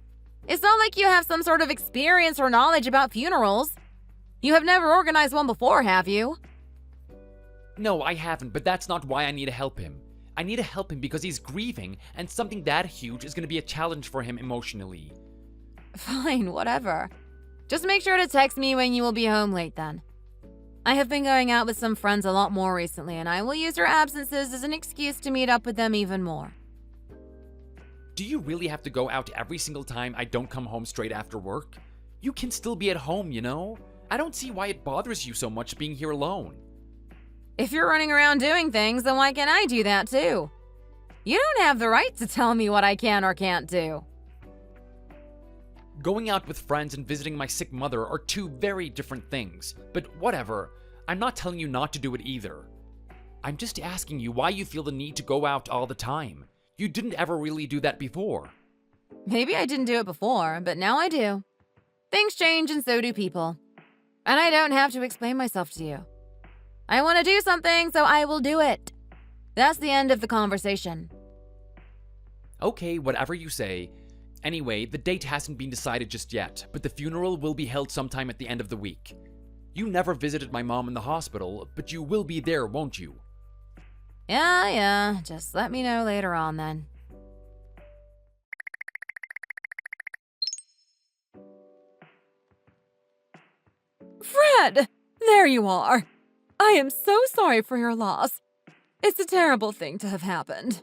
It's not like you have some sort of experience or knowledge about funerals. You have never organized one before, have you? No, I haven't, but that's not why I need to help him. I need to help him because he's grieving, and something that huge is going to be a challenge for him emotionally. Fine, whatever. Just make sure to text me when you will be home late then. I have been going out with some friends a lot more recently, and I will use your absences as an excuse to meet up with them even more. Do you really have to go out every single time I don't come home straight after work? You can still be at home, you know? I don't see why it bothers you so much being here alone. If you're running around doing things, then why can't I do that too? You don't have the right to tell me what I can or can't do. Going out with friends and visiting my sick mother are two very different things, but whatever. I'm not telling you not to do it either. I'm just asking you why you feel the need to go out all the time. You didn't ever really do that before. Maybe I didn't do it before, but now I do. Things change and so do people. And I don't have to explain myself to you. I want to do something, so I will do it. That's the end of the conversation. Okay, whatever you say. Anyway, the date hasn't been decided just yet, but the funeral will be held sometime at the end of the week. You never visited my mom in the hospital, but you will be there, won't you? Yeah, just let me know later on then. Fred! There you are! I am so sorry for your loss. It's a terrible thing to have happened.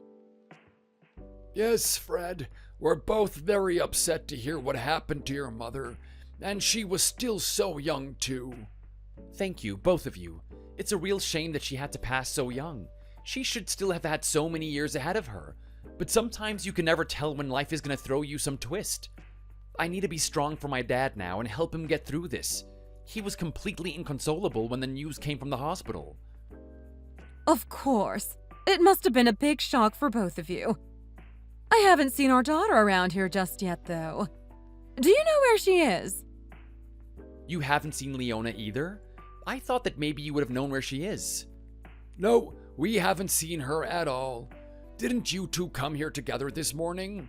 Yes, Fred. We're both very upset to hear what happened to your mother, and she was still so young, too. Thank you, both of you. It's a real shame that she had to pass so young. She should still have had so many years ahead of her. But sometimes you can never tell when life is going to throw you some twist. I need to be strong for my dad now and help him get through this. He was completely inconsolable when the news came from the hospital. Of course. It must have been a big shock for both of you. I haven't seen our daughter around here just yet, though. Do you know where she is? You haven't seen Leona either? I thought that maybe you would have known where she is. No, we haven't seen her at all. Didn't you two come here together this morning?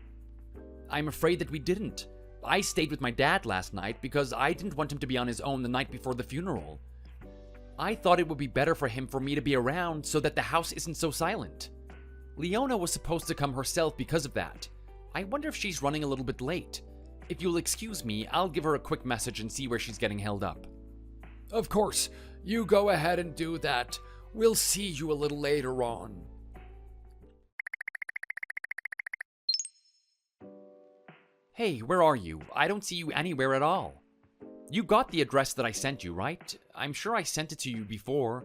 I'm afraid that we didn't. I stayed with my dad last night because I didn't want him to be on his own the night before the funeral. I thought it would be better for him for me to be around so that the house isn't so silent. Leona was supposed to come herself because of that. I wonder if she's running a little bit late. If you'll excuse me, I'll give her a quick message and see where she's getting held up. Of course, you go ahead and do that. We'll see you a little later on. Hey, where are you? I don't see you anywhere at all. You got the address that I sent you, right? I'm sure I sent it to you before.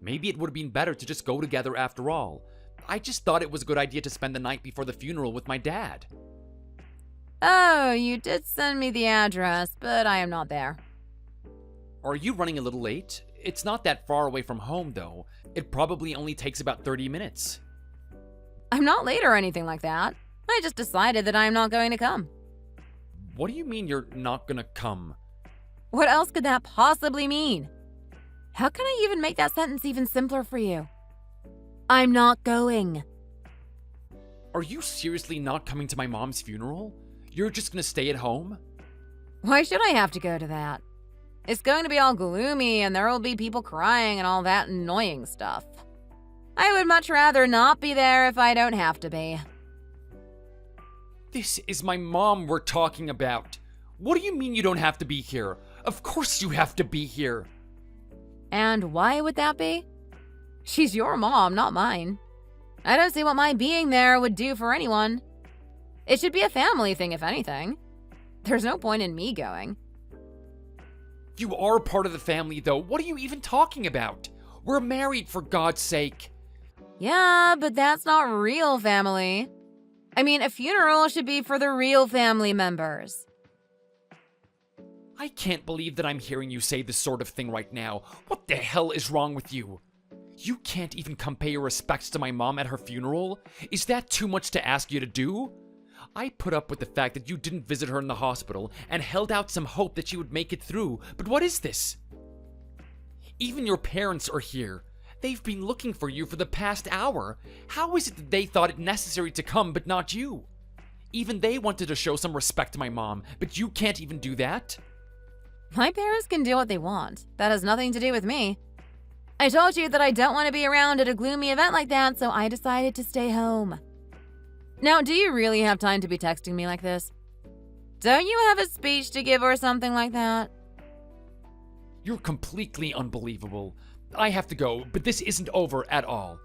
Maybe it would have been better to just go together after all. I just thought it was a good idea to spend the night before the funeral with my dad. Oh, you did send me the address, but I am not there. Are you running a little late? It's not that far away from home, though. It probably only takes about 30 minutes. I'm not late or anything like that. I just decided that I am not going to come. What do you mean you're not gonna come? What else could that possibly mean? How can I even make that sentence even simpler for you? I'm not going. Are you seriously not coming to my mom's funeral? You're just gonna stay at home? Why should I have to go to that? It's going to be all gloomy and there will be people crying and all that annoying stuff. I would much rather not be there if I don't have to be. This is my mom we're talking about. What do you mean you don't have to be here? Of course you have to be here. And why would that be? She's your mom, not mine. I don't see what my being there would do for anyone. It should be a family thing, if anything. There's no point in me going. You are part of the family, though. What are you even talking about? We're married, for God's sake. Yeah, but that's not real family. I mean, a funeral should be for the real family members. I can't believe that I'm hearing you say this sort of thing right now. What the hell is wrong with you? You can't even come pay your respects to my mom at her funeral? Is that too much to ask you to do? I put up with the fact that you didn't visit her in the hospital and held out some hope that she would make it through, but what is this? Even your parents are here. They've been looking for you for the past hour. How is it that they thought it necessary to come but not you? Even they wanted to show some respect to my mom, but you can't even do that? My parents can do what they want. That has nothing to do with me. I told you that I don't want to be around at a gloomy event like that, so I decided to stay home. Now, do you really have time to be texting me like this? Don't you have a speech to give or something like that? You're completely unbelievable. I have to go, but this isn't over at all.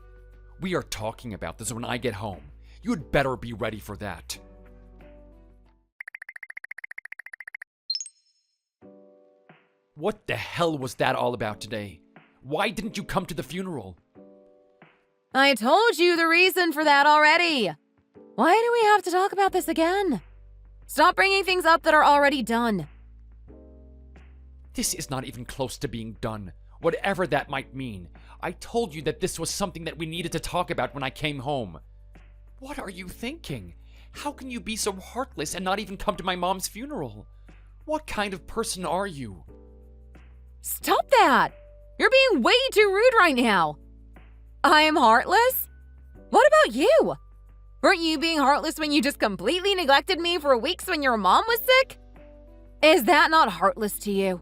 We are talking about this when I get home. You'd better be ready for that. What the hell was that all about today? Why didn't you come to the funeral? I told you the reason for that already. Why do we have to talk about this again? Stop bringing things up that are already done. This is not even close to being done, whatever that might mean. I told you that this was something that we needed to talk about when I came home. What are you thinking? How can you be so heartless and not even come to my mom's funeral? What kind of person are you? Stop that! You're being way too rude right now. I am heartless? What about you? Weren't you being heartless when you just completely neglected me for weeks when your mom was sick? Is that not heartless to you?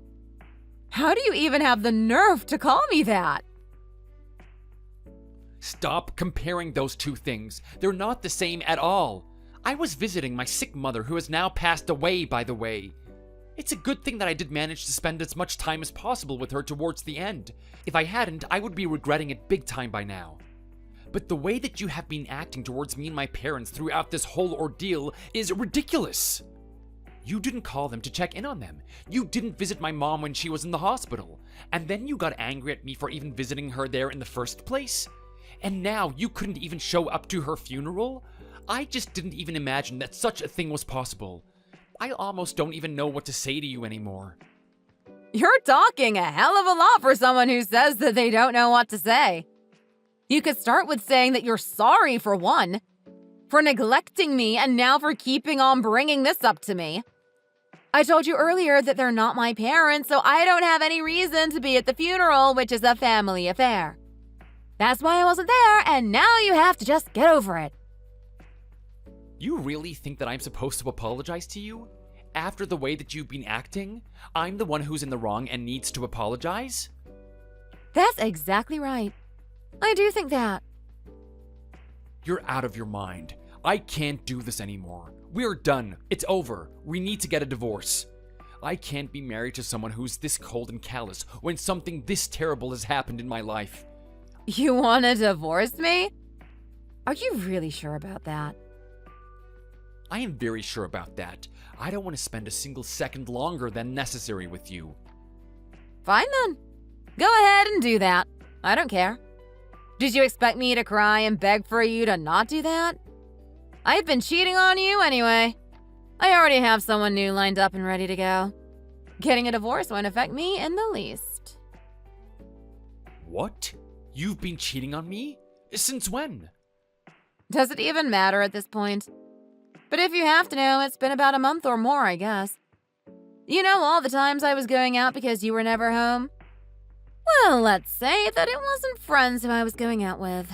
How do you even have the nerve to call me that? Stop comparing those two things. They're not the same at all. I was visiting my sick mother, who has now passed away, by the way. It's a good thing that I did manage to spend as much time as possible with her towards the end. If I hadn't, I would be regretting it big time by now. But the way that you have been acting towards me and my parents throughout this whole ordeal is ridiculous. You didn't call them to check in on them. You didn't visit my mom when she was in the hospital. And then you got angry at me for even visiting her there in the first place. And now you couldn't even show up to her funeral? I just didn't even imagine that such a thing was possible. I almost don't even know what to say to you anymore. You're talking a hell of a lot for someone who says that they don't know what to say. You could start with saying that you're sorry for one, for neglecting me, and now for keeping on bringing this up to me. I told you earlier that they're not my parents, so I don't have any reason to be at the funeral, which is a family affair. That's why I wasn't there, and now you have to just get over it. You really think that I'm supposed to apologize to you? After the way that you've been acting? I'm the one who's in the wrong and needs to apologize? That's exactly right. I do think that. You're out of your mind. I can't do this anymore. We're done. It's over. We need to get a divorce. I can't be married to someone who's this cold and callous when something this terrible has happened in my life. You want to divorce me? Are you really sure about that? I am very sure about that. I don't want to spend a single second longer than necessary with you. Fine then. Go ahead and do that. I don't care. Did you expect me to cry and beg for you to not do that? I've been cheating on you anyway. I already have someone new lined up and ready to go. Getting a divorce won't affect me in the least. What? You've been cheating on me? Since when? Does it even matter at this point? But if you have to know, it's been about a month or more, I guess. You know all the times I was going out because you were never home? Well, let's say that it wasn't friends who I was going out with.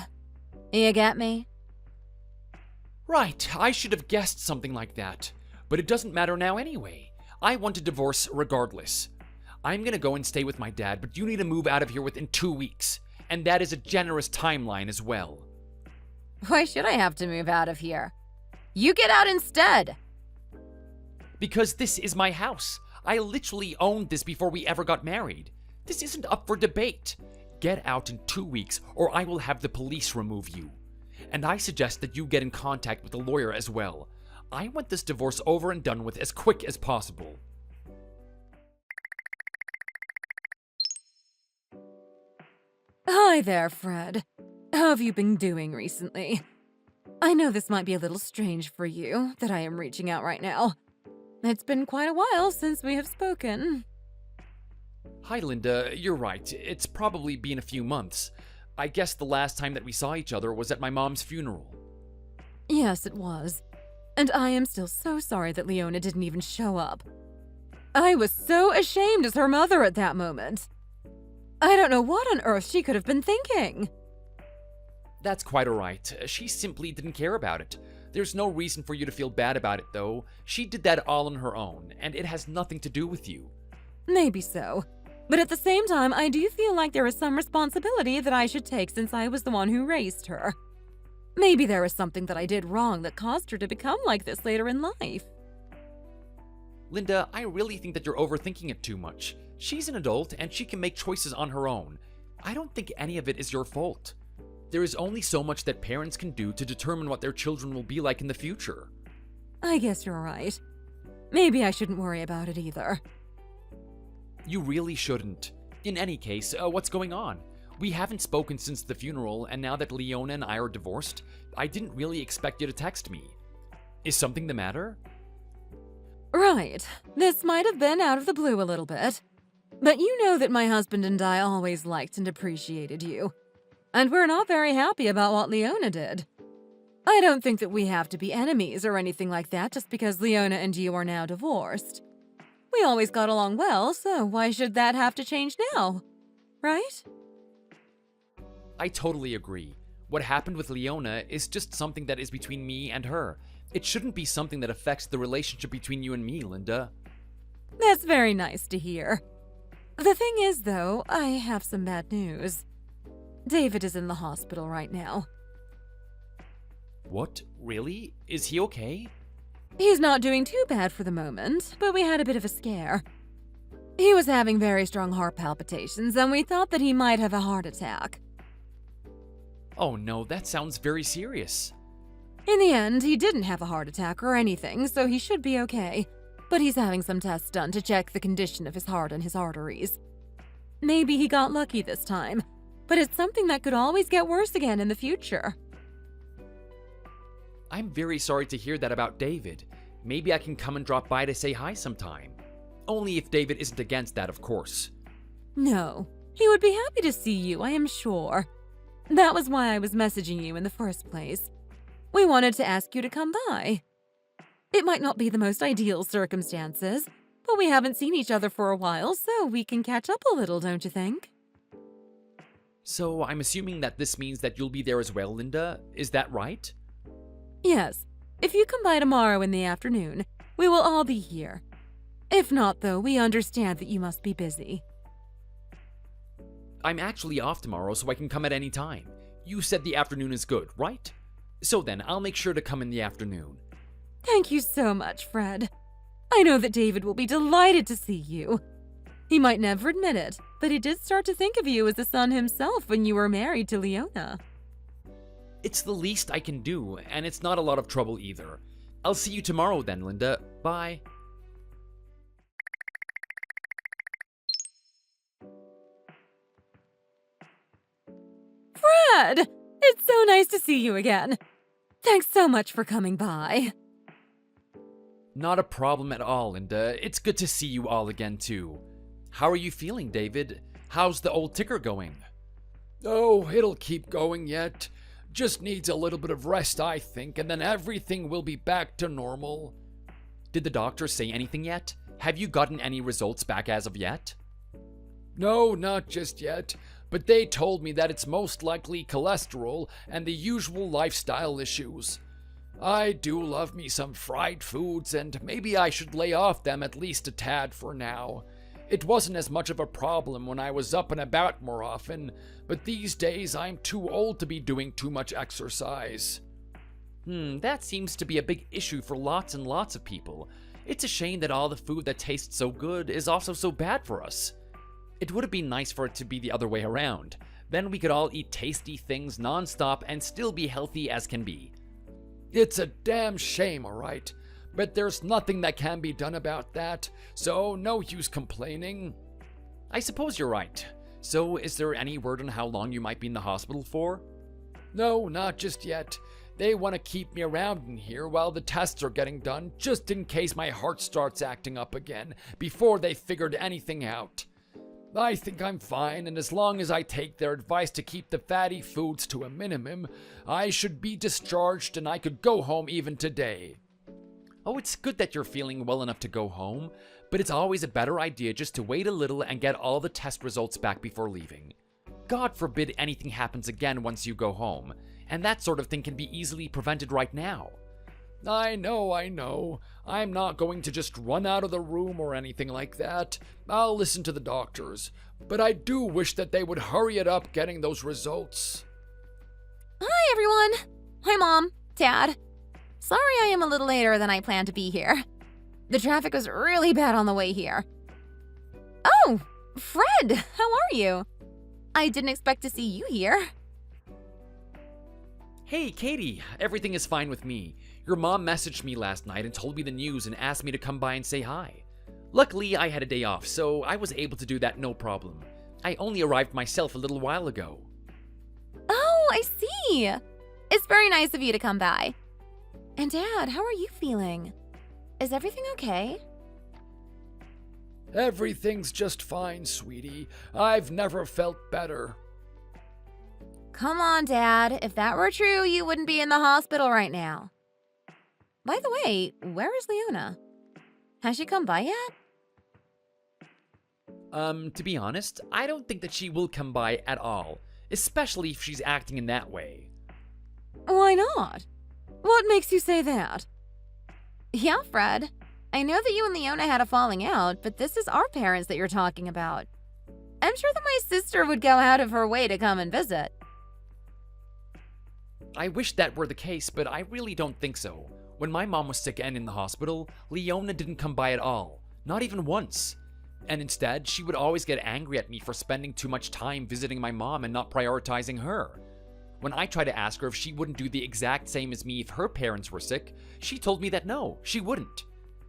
You get me? Right, I should have guessed something like that. But it doesn't matter now anyway. I want a divorce regardless. I'm gonna go and stay with my dad, but you need to move out of here within 2 weeks. And that is a generous timeline as well. Why should I have to move out of here? You get out instead. Because this is my house. I literally owned this before we ever got married. This isn't up for debate. Get out in 2 weeks or I will have the police remove you. And I suggest that you get in contact with a lawyer as well. I want this divorce over and done with as quick as possible. Hi there, Fred. How have you been doing recently? I know this might be a little strange for you, that I am reaching out right now. It's been quite a while since we have spoken. Hi, Linda. You're right. It's probably been a few months. I guess the last time that we saw each other was at my mom's funeral. Yes, it was. And I am still so sorry that Leona didn't even show up. I was so ashamed as her mother at that moment. I don't know what on earth she could have been thinking. That's quite alright. She simply didn't care about it. There's no reason for you to feel bad about it, though. She did that all on her own, and it has nothing to do with you. Maybe so. But at the same time, I do feel like there is some responsibility that I should take since I was the one who raised her. Maybe there is something that I did wrong that caused her to become like this later in life. Linda, I really think that you're overthinking it too much. She's an adult, and she can make choices on her own. I don't think any of it is your fault. There is only so much that parents can do to determine what their children will be like in the future. I guess you're right. Maybe I shouldn't worry about it either. You really shouldn't. In any case, what's going on? We haven't spoken since the funeral, and now that Leona and I are divorced, I didn't really expect you to text me. Is something the matter? Right. This might have been out of the blue a little bit. But you know that my husband and I always liked and appreciated you. And we're not very happy about what Leona did. I don't think that we have to be enemies or anything like that just because Leona and you are now divorced. We always got along well, so why should that have to change now? Right? I totally agree. What happened with Leona is just something that is between me and her. It shouldn't be something that affects the relationship between you and me, Linda. That's very nice to hear. The thing is, though, I have some bad news. David is in the hospital right now. What? Really? Is he okay? He's not doing too bad for the moment, but we had a bit of a scare. He was having very strong heart palpitations, and we thought that he might have a heart attack. Oh no, that sounds very serious. In the end, he didn't have a heart attack or anything, so he should be okay. But he's having some tests done to check the condition of his heart and his arteries. Maybe he got lucky this time, but it's something that could always get worse again in the future. I'm very sorry to hear that about David. Maybe I can come and drop by to say hi sometime. Only if David isn't against that, of course. No, he would be happy to see you, I am sure. That was why I was messaging you in the first place. We wanted to ask you to come by. It might not be the most ideal circumstances, but we haven't seen each other for a while, so we can catch up a little, don't you think? So I'm assuming that this means that you'll be there as well, Linda. Is that right? Yes. If you come by tomorrow in the afternoon, we will all be here. If not, though, we understand that you must be busy. I'm actually off tomorrow, so I can come at any time. You said the afternoon is good, right? So then, I'll make sure to come in the afternoon. Thank you so much, Fred. I know that David will be delighted to see you. He might never admit it, but he did start to think of you as a son himself when you were married to Leona. It's the least I can do, and it's not a lot of trouble either. I'll see you tomorrow then, Linda. Bye. Fred! It's so nice to see you again. Thanks so much for coming by. Not a problem at all, Linda. It's good to see you all again, too. How are you feeling, David? How's the old ticker going? Oh, it'll keep going yet. Just needs a little bit of rest, I think, and then everything will be back to normal. Did the doctor say anything yet? Have you gotten any results back as of yet? No, not just yet, but they told me that it's most likely cholesterol and the usual lifestyle issues. I do love me some fried foods, and maybe I should lay off them at least a tad for now. It wasn't as much of a problem when I was up and about more often, but these days I'm too old to be doing too much exercise. That seems to be a big issue for lots and lots of people. It's a shame that all the food that tastes so good is also so bad for us. It would have been nice for it to be the other way around. Then we could all eat tasty things non-stop and still be healthy as can be. It's a damn shame, alright, but there's nothing that can be done about that, so no use complaining. I suppose you're right. So is there any word on how long you might be in the hospital for? No, not just yet. They want to keep me around in here while the tests are getting done, just in case my heart starts acting up again, before they figured anything out. I think I'm fine, and as long as I take their advice to keep the fatty foods to a minimum, I should be discharged and I could go home even today. Oh, it's good that you're feeling well enough to go home, but it's always a better idea just to wait a little and get all the test results back before leaving. God forbid anything happens again once you go home, and that sort of thing can be easily prevented right now. I know. I'm not going to just run out of the room or anything like that. I'll listen to the doctors. But I do wish that they would hurry it up getting those results. Hi, everyone. Hi, Mom. Dad. Sorry I am a little later than I planned to be here. The traffic was really bad on the way here. Oh, Fred, how are you? I didn't expect to see you here. Hey, Katie, everything is fine with me. Your mom messaged me last night and told me the news and asked me to come by and say hi. Luckily, I had a day off, so I was able to do that no problem. I only arrived myself a little while ago. Oh, I see. It's very nice of you to come by. And Dad, how are you feeling? Is everything okay? Everything's just fine, sweetie. I've never felt better. Come on, Dad. If that were true, you wouldn't be in the hospital right now. By the way, where is Leona? Has she come by yet? To be honest, I don't think that she will come by at all, especially if she's acting in that way. Why not? What makes you say that? Yeah, Fred. I know that you and Leona had a falling out, but this is our parents that you're talking about. I'm sure that my sister would go out of her way to come and visit. I wish that were the case, but I really don't think so. When my mom was sick and in the hospital, Leona didn't come by at all, not even once. And instead, she would always get angry at me for spending too much time visiting my mom and not prioritizing her. When I tried to ask her if she wouldn't do the exact same as me if her parents were sick, she told me that no, she wouldn't.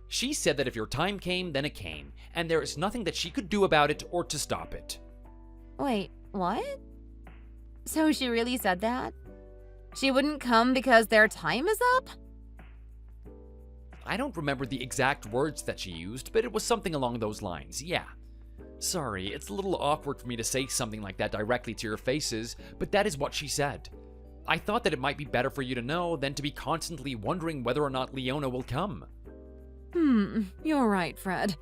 She said that if your time came, then it came, and there is nothing that she could do about it or to stop it. Wait, what? So she really said that? She wouldn't come because their time is up? I don't remember the exact words that she used, but it was something along those lines, yeah. Sorry, it's a little awkward for me to say something like that directly to your faces, but that is what she said. I thought that it might be better for you to know than to be constantly wondering whether or not Leona will come. You're right, Fred.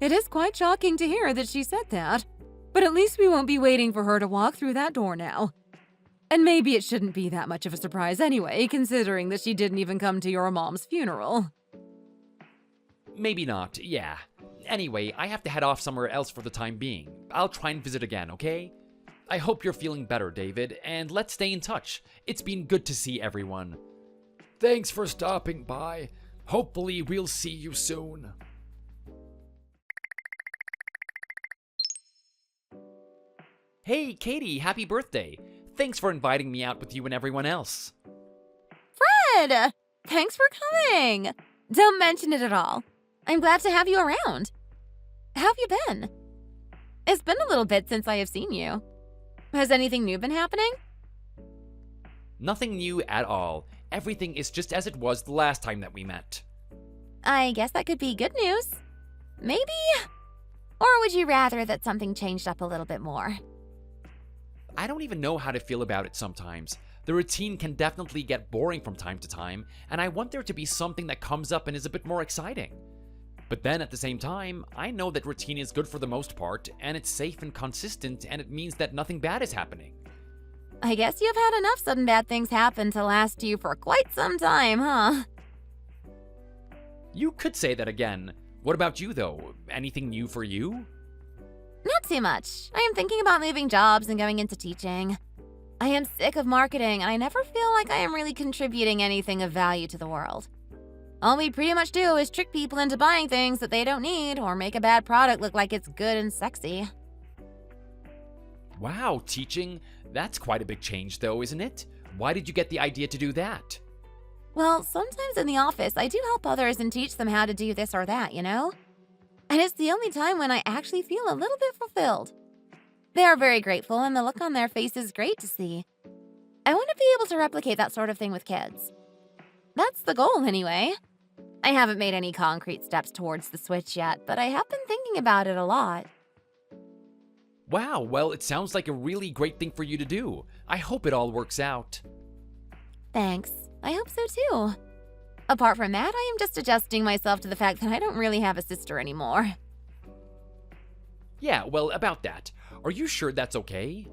It is quite shocking to hear that she said that, but at least we won't be waiting for her to walk through that door now. And maybe it shouldn't be that much of a surprise anyway, considering that she didn't even come to your mom's funeral. Maybe not, yeah. Anyway, I have to head off somewhere else for the time being. I'll try and visit again, okay? I hope you're feeling better, David, and let's stay in touch. It's been good to see everyone. Thanks for stopping by. Hopefully we'll see you soon. Hey, Katie, happy birthday. Thanks for inviting me out with you and everyone else. Fred! Thanks for coming! Don't mention it at all. I'm glad to have you around. How have you been? It's been a little bit since I have seen you. Has anything new been happening? Nothing new at all. Everything is just as it was the last time that we met. I guess that could be good news. Maybe? Or would you rather that something changed up a little bit more? I don't even know how to feel about it sometimes. The routine can definitely get boring from time to time, and I want there to be something that comes up and is a bit more exciting. But then at the same time, I know that routine is good for the most part, and it's safe and consistent, and it means that nothing bad is happening. I guess you've had enough sudden bad things happen to last you for quite some time, huh? You could say that again. What about you, though? Anything new for you? Not too much. I am thinking about leaving jobs and going into teaching. I am sick of marketing, and I never feel like I am really contributing anything of value to the world. All we pretty much do is trick people into buying things that they don't need or make a bad product look like it's good and sexy. Wow, teaching? That's quite a big change, though, isn't it? Why did you get the idea to do that? Well, sometimes in the office, I do help others and teach them how to do this or that, you know? And it's the only time when I actually feel a little bit fulfilled. They are very grateful, and the look on their face is great to see. I want to be able to replicate that sort of thing with kids. That's the goal, anyway. I haven't made any concrete steps towards the switch yet, but I have been thinking about it a lot. Wow, well, it sounds like a really great thing for you to do. I hope it all works out. Thanks. I hope so too. Apart from that, I am just adjusting myself to the fact that I don't really have a sister anymore. Yeah, well, about that. Are you sure that's okay?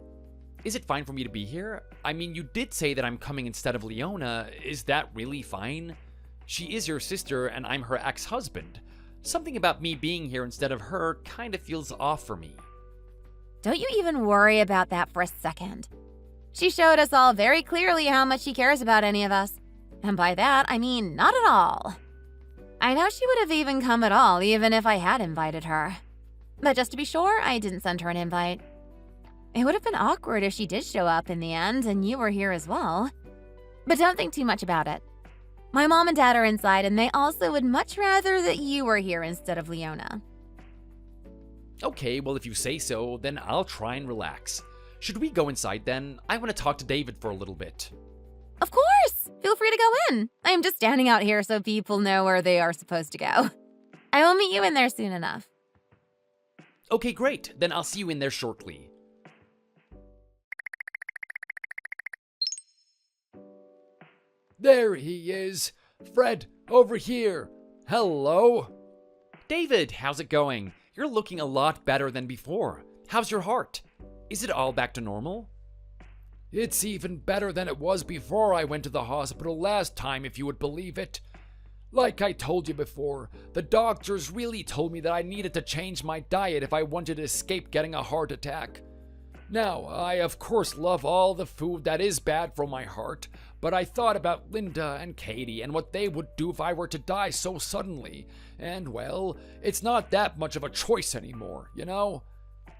Is it fine for me to be here? I mean, you did say that I'm coming instead of Leona. Is that really fine? She is your sister, and I'm her ex-husband. Something about me being here instead of her kind of feels off for me. Don't you even worry about that for a second. She showed us all very clearly how much she cares about any of us. And by that, I mean not at all. I know she would have even come at all, even if I had invited her. But just to be sure, I didn't send her an invite. It would have been awkward if she did show up in the end and you were here as well. But don't think too much about it. My mom and dad are inside, and they also would much rather that you were here instead of Leona. Okay, well, if you say so, then I'll try and relax. Should we go inside then? I want to talk to David for a little bit. Of course! Feel free to go in. I am just standing out here so people know where they are supposed to go. I will meet you in there soon enough. Okay, great. Then I'll see you in there shortly. There he is. Fred, over here. Hello? David, how's it going? You're looking a lot better than before. How's your heart? Is it all back to normal? It's even better than it was before I went to the hospital last time, if you would believe it. Like I told you before, the doctors really told me that I needed to change my diet if I wanted to escape getting a heart attack. Now, I of course love all the food that is bad for my heart, but I thought about Linda and Katie and what they would do if I were to die so suddenly, and well, it's not that much of a choice anymore, you know?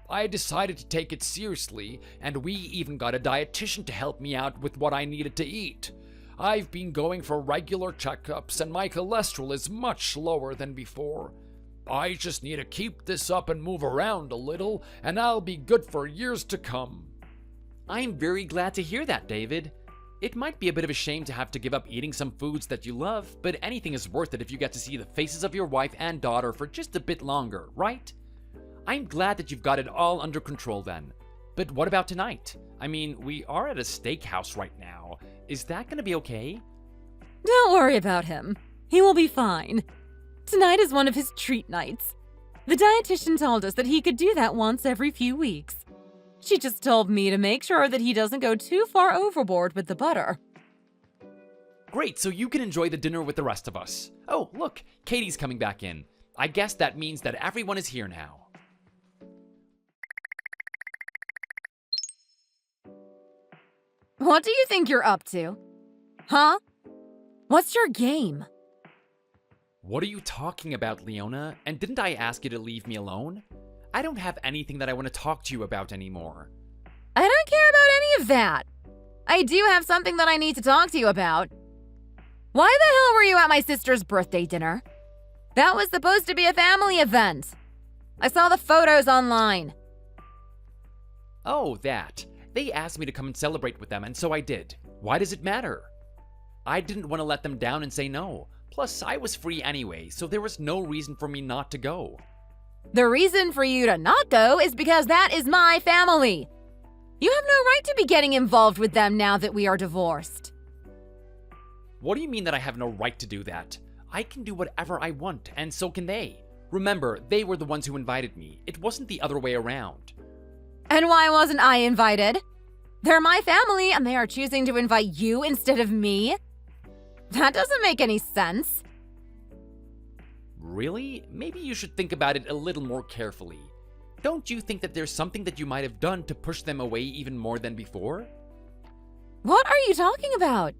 I decided to take it seriously, and we even got a dietitian to help me out with what I needed to eat. I've been going for regular checkups, and my cholesterol is much lower than before. I just need to keep this up and move around a little, and I'll be good for years to come. I'm very glad to hear that, David. It might be a bit of a shame to have to give up eating some foods that you love, but anything is worth it if you get to see the faces of your wife and daughter for just a bit longer, right? I'm glad that you've got it all under control then. But what about tonight? I mean, we are at a steakhouse right now. Is that gonna be okay? Don't worry about him. He will be fine. Tonight is one of his treat nights. The dietitian told us that he could do that once every few weeks. She just told me to make sure that he doesn't go too far overboard with the butter. Great, so you can enjoy the dinner with the rest of us. Oh, look, Katie's coming back in. I guess that means that everyone is here now. What do you think you're up to? Huh? What's your game? What are you talking about, Leona? And didn't I ask you to leave me alone? I don't have anything that I want to talk to you about anymore. I don't care about any of that. I do have something that I need to talk to you about. Why the hell were you at my sister's birthday dinner? That was supposed to be a family event. I saw the photos online. Oh, that. They asked me to come and celebrate with them, and so I did. Why does it matter? I didn't want to let them down and say no. Plus, I was free anyway, so there was no reason for me not to go. The reason for you to not go is because that is my family. You have no right to be getting involved with them now that we are divorced. What do you mean that I have no right to do that? I can do whatever I want, and so can they. Remember, they were the ones who invited me. It wasn't the other way around. And why wasn't I invited? They're my family, and they are choosing to invite you instead of me? That doesn't make any sense. Really? Maybe you should think about it a little more carefully. Don't you think that there's something that you might have done to push them away even more than before? What are you talking about?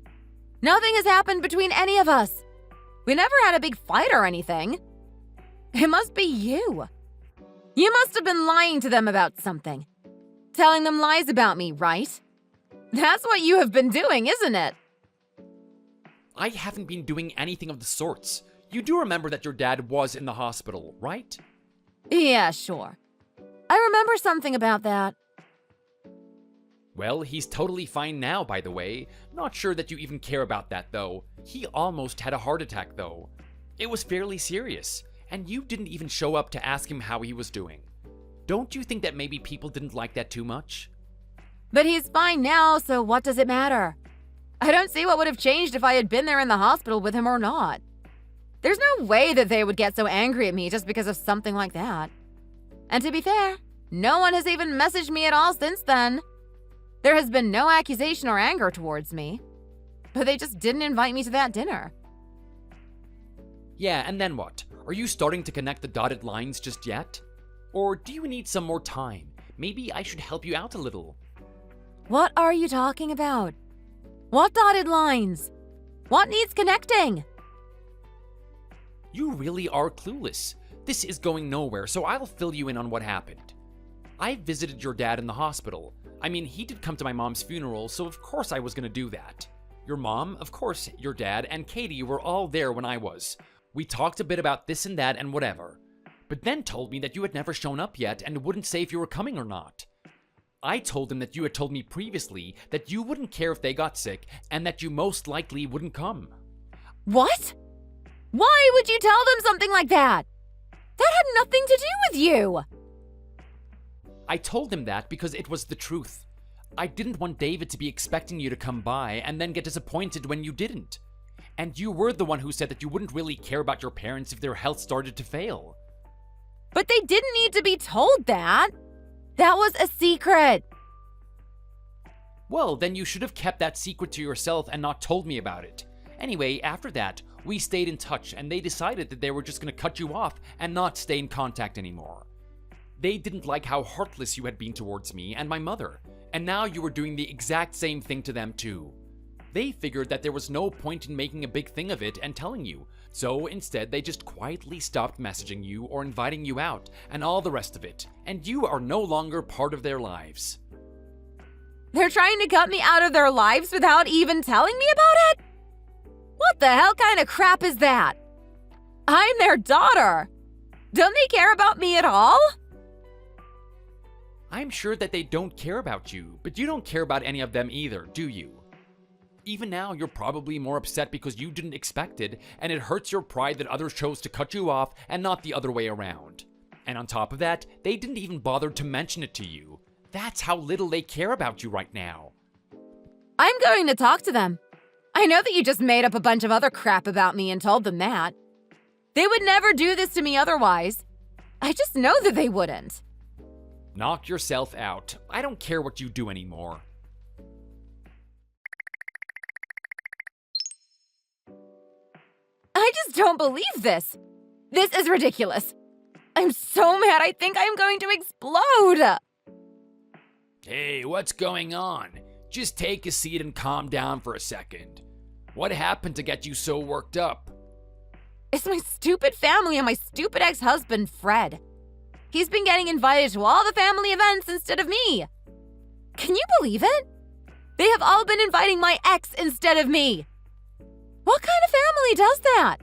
Nothing has happened between any of us. We never had a big fight or anything. It must be you. You must have been lying to them about something. Telling them lies about me, right? That's what you have been doing, isn't it? I haven't been doing anything of the sorts. You do remember that your dad was in the hospital, right? Yeah, sure. I remember something about that. Well, he's totally fine now, by the way. Not sure that you even care about that, though. He almost had a heart attack, though. It was fairly serious, and you didn't even show up to ask him how he was doing. Don't you think that maybe people didn't like that too much? But he's fine now, so what does it matter? I don't see what would have changed if I had been there in the hospital with him or not. There's no way that they would get so angry at me just because of something like that. And to be fair, no one has even messaged me at all since then. There has been no accusation or anger towards me. But they just didn't invite me to that dinner. Yeah, and then what? Are you starting to connect the dotted lines just yet? Or do you need some more time? Maybe I should help you out a little. What are you talking about? What dotted lines? What needs connecting? You really are clueless. This is going nowhere, so I'll fill you in on what happened. I visited your dad in the hospital. I mean, he did come to my mom's funeral, so of course I was gonna do that. Your mom, of course, your dad, and Katie were all there when I was. We talked a bit about this and that and whatever, but then told me that you had never shown up yet and wouldn't say if you were coming or not. I told him that you had told me previously that you wouldn't care if they got sick and that you most likely wouldn't come. What? Why would you tell them something like that? That had nothing to do with you. I told him that because it was the truth. I didn't want David to be expecting you to come by and then get disappointed when you didn't. And you were the one who said that you wouldn't really care about your parents if their health started to fail. But they didn't need to be told that. That was a secret. Well, then you should have kept that secret to yourself and not told me about it. Anyway, after that, we stayed in touch and they decided that they were just going to cut you off and not stay in contact anymore. They didn't like how heartless you had been towards me and my mother, and now you were doing the exact same thing to them too. They figured that there was no point in making a big thing of it and telling you, so instead they just quietly stopped messaging you or inviting you out and all the rest of it, and you are no longer part of their lives. They're trying to cut me out of their lives without even telling me about it? What the hell kind of crap is that? I'm their daughter. Don't they care about me at all? I'm sure that they don't care about you, but you don't care about any of them either, do you? Even now, you're probably more upset because you didn't expect it, and it hurts your pride that others chose to cut you off and not the other way around. And on top of that, they didn't even bother to mention it to you. That's how little they care about you right now. I'm going to talk to them. I know that you just made up a bunch of other crap about me and told them that. They would never do this to me otherwise. I just know that they wouldn't. Knock yourself out. I don't care what you do anymore. I just don't believe this. This is ridiculous. I'm so mad I think I'm going to explode. Hey, what's going on? Just take a seat and calm down for a second. What happened to get you so worked up? It's my stupid family and my stupid ex-husband, Fred. He's been getting invited to all the family events instead of me. Can you believe it? They have all been inviting my ex instead of me. What kind of family does that?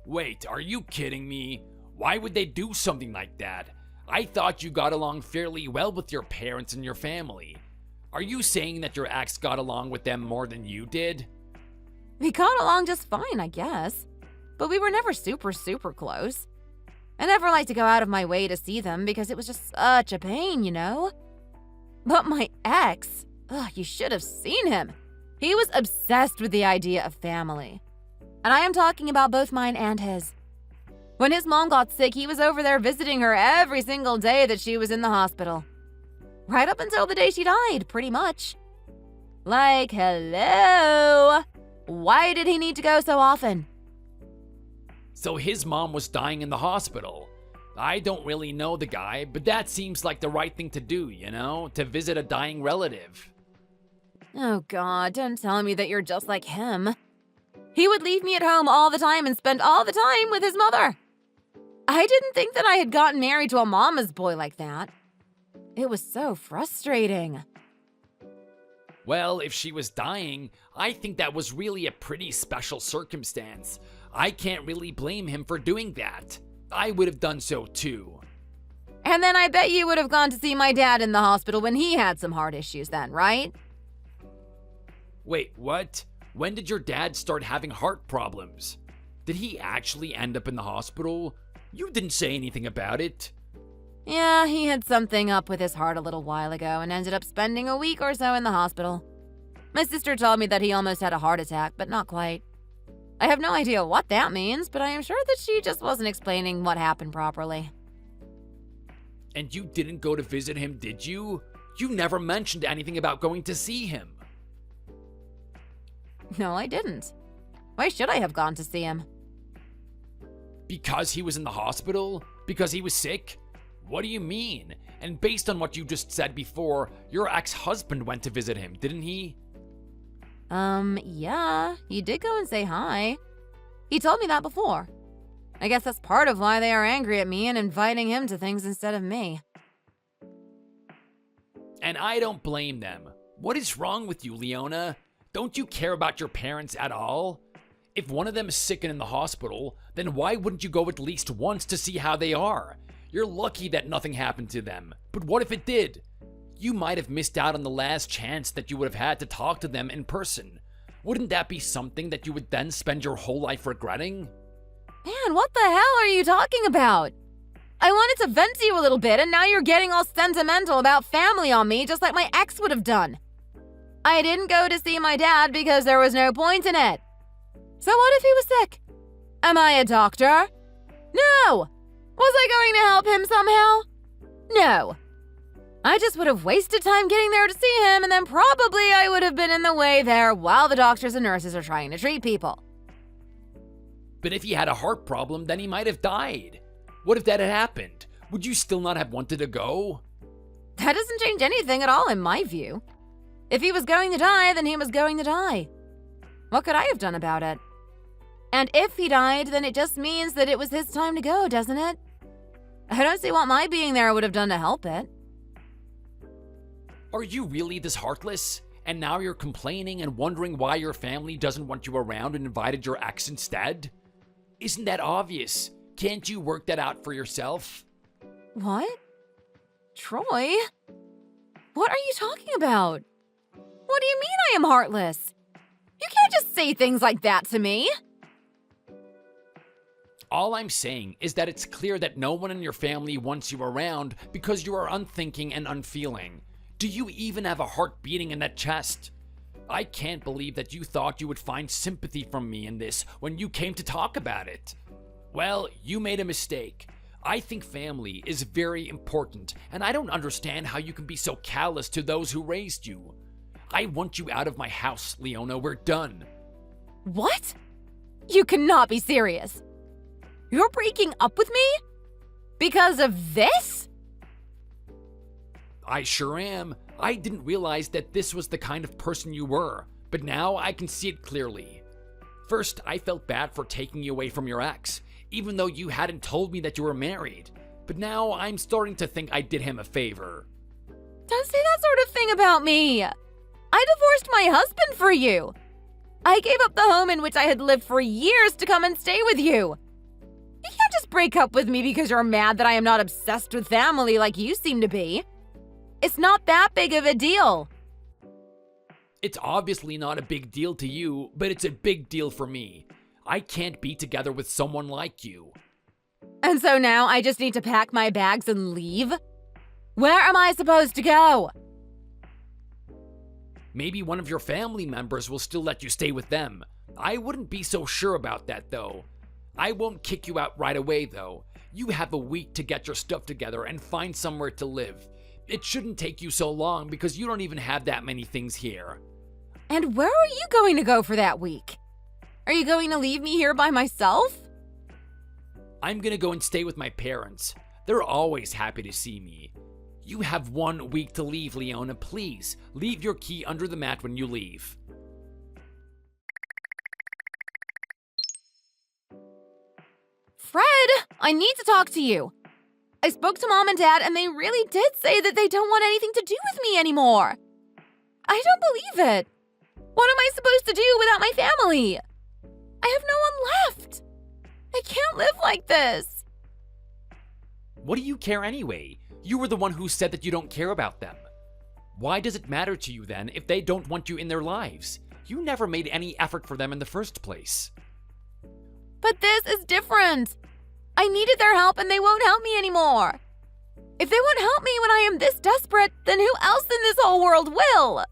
Wait, are you kidding me? Why would they do something like that? I thought you got along fairly well with your parents and your family. Are you saying that your ex got along with them more than you did? We got along just fine, I guess. But we were never super close. I never liked to go out of my way to see them because it was just such a pain, you know? But my ex, you should have seen him. He was obsessed with the idea of family. And I am talking about both mine and his. When his mom got sick, he was over there visiting her every single day that she was in the hospital. Right up until the day she died, pretty much. Like, hello? Why did he need to go so often? So his mom was dying in the hospital. I don't really know the guy, but that seems like the right thing to do, you know? To visit a dying relative. Oh God, don't tell me that you're just like him. He would leave me at home all the time and spend all the time with his mother. I didn't think that I had gotten married to a mama's boy like that. It was so frustrating. Well, if she was dying, I think that was really a pretty special circumstance. I can't really blame him for doing that. I would have done so too. And then I bet you would have gone to see my dad in the hospital when he had some heart issues then, right? Wait, what? When did your dad start having heart problems? Did he actually end up in the hospital? You didn't say anything about it. Yeah, he had something up with his heart a little while ago and ended up spending a week or so in the hospital. My sister told me that he almost had a heart attack, but not quite. I have no idea what that means, but I am sure that she just wasn't explaining what happened properly. And you didn't go to visit him, did you? You never mentioned anything about going to see him. No, I didn't. Why should I have gone to see him? Because he was in the hospital? Because he was sick? What do you mean? And based on what you just said before, your ex-husband went to visit him, didn't he? Yeah, he did go and say hi. He told me that before. I guess that's part of why they are angry at me and inviting him to things instead of me. And I don't blame them. What is wrong with you, Leona? Don't you care about your parents at all? If one of them is sick and in the hospital, then why wouldn't you go at least once to see how they are? You're lucky that nothing happened to them. But what if it did? You might have missed out on the last chance that you would have had to talk to them in person. Wouldn't that be something that you would then spend your whole life regretting? Man, what the hell are you talking about? I wanted to vent to you a little bit, and now you're getting all sentimental about family on me, just like my ex would have done. I didn't go to see my dad because there was no point in it. So what if he was sick? Am I a doctor? No! Was I going to help him somehow? No. I just would have wasted time getting there to see him, and then probably I would have been in the way there while the doctors and nurses are trying to treat people. But if he had a heart problem, then he might have died. What if that had happened? Would you still not have wanted to go? That doesn't change anything at all in my view. If he was going to die, then he was going to die. What could I have done about it? And if he died, then it just means that it was his time to go, doesn't it? I don't see what my being there would have done to help it. Are you really this heartless? And now you're complaining and wondering why your family doesn't want you around and invited your ex instead? Isn't that obvious? Can't you work that out for yourself? What? Troy? What are you talking about? What do you mean I am heartless? You can't just say things like that to me. All I'm saying is that it's clear that no one in your family wants you around because you are unthinking and unfeeling. Do you even have a heart beating in that chest? I can't believe that you thought you would find sympathy from me in this when you came to talk about it. Well, you made a mistake. I think family is very important, and I don't understand how you can be so callous to those who raised you. I want you out of my house, Leona. We're done. What? You cannot be serious. You're breaking up with me? Because of this? I sure am. I didn't realize that this was the kind of person you were, but now I can see it clearly. First, I felt bad for taking you away from your ex, even though you hadn't told me that you were married. But now I'm starting to think I did him a favor. Don't say that sort of thing about me. I divorced my husband for you. I gave up the home in which I had lived for years to come and stay with you. You can't just break up with me because you're mad that I am not obsessed with family like you seem to be. It's not that big of a deal. It's obviously not a big deal to you, but it's a big deal for me. I can't be together with someone like you. And so now I just need to pack my bags and leave? Where am I supposed to go? Maybe one of your family members will still let you stay with them. I wouldn't be so sure about that, though. I won't kick you out right away, though. You have a week to get your stuff together and find somewhere to live. It shouldn't take you so long because you don't even have that many things here. And where are you going to go for that week? Are you going to leave me here by myself? I'm gonna go and stay with my parents. They're always happy to see me. You have 1 week to leave, Leona. Please, leave your key under the mat when you leave. Fred, I need to talk to you. I spoke to Mom and Dad, and they really did say that they don't want anything to do with me anymore. I don't believe it. What am I supposed to do without my family? I have no one left. I can't live like this. What do you care anyway? You were the one who said that you don't care about them. Why does it matter to you then if they don't want you in their lives? You never made any effort for them in the first place. But this is different. I needed their help and they won't help me anymore. If they won't help me when I am this desperate, then who else in this whole world will?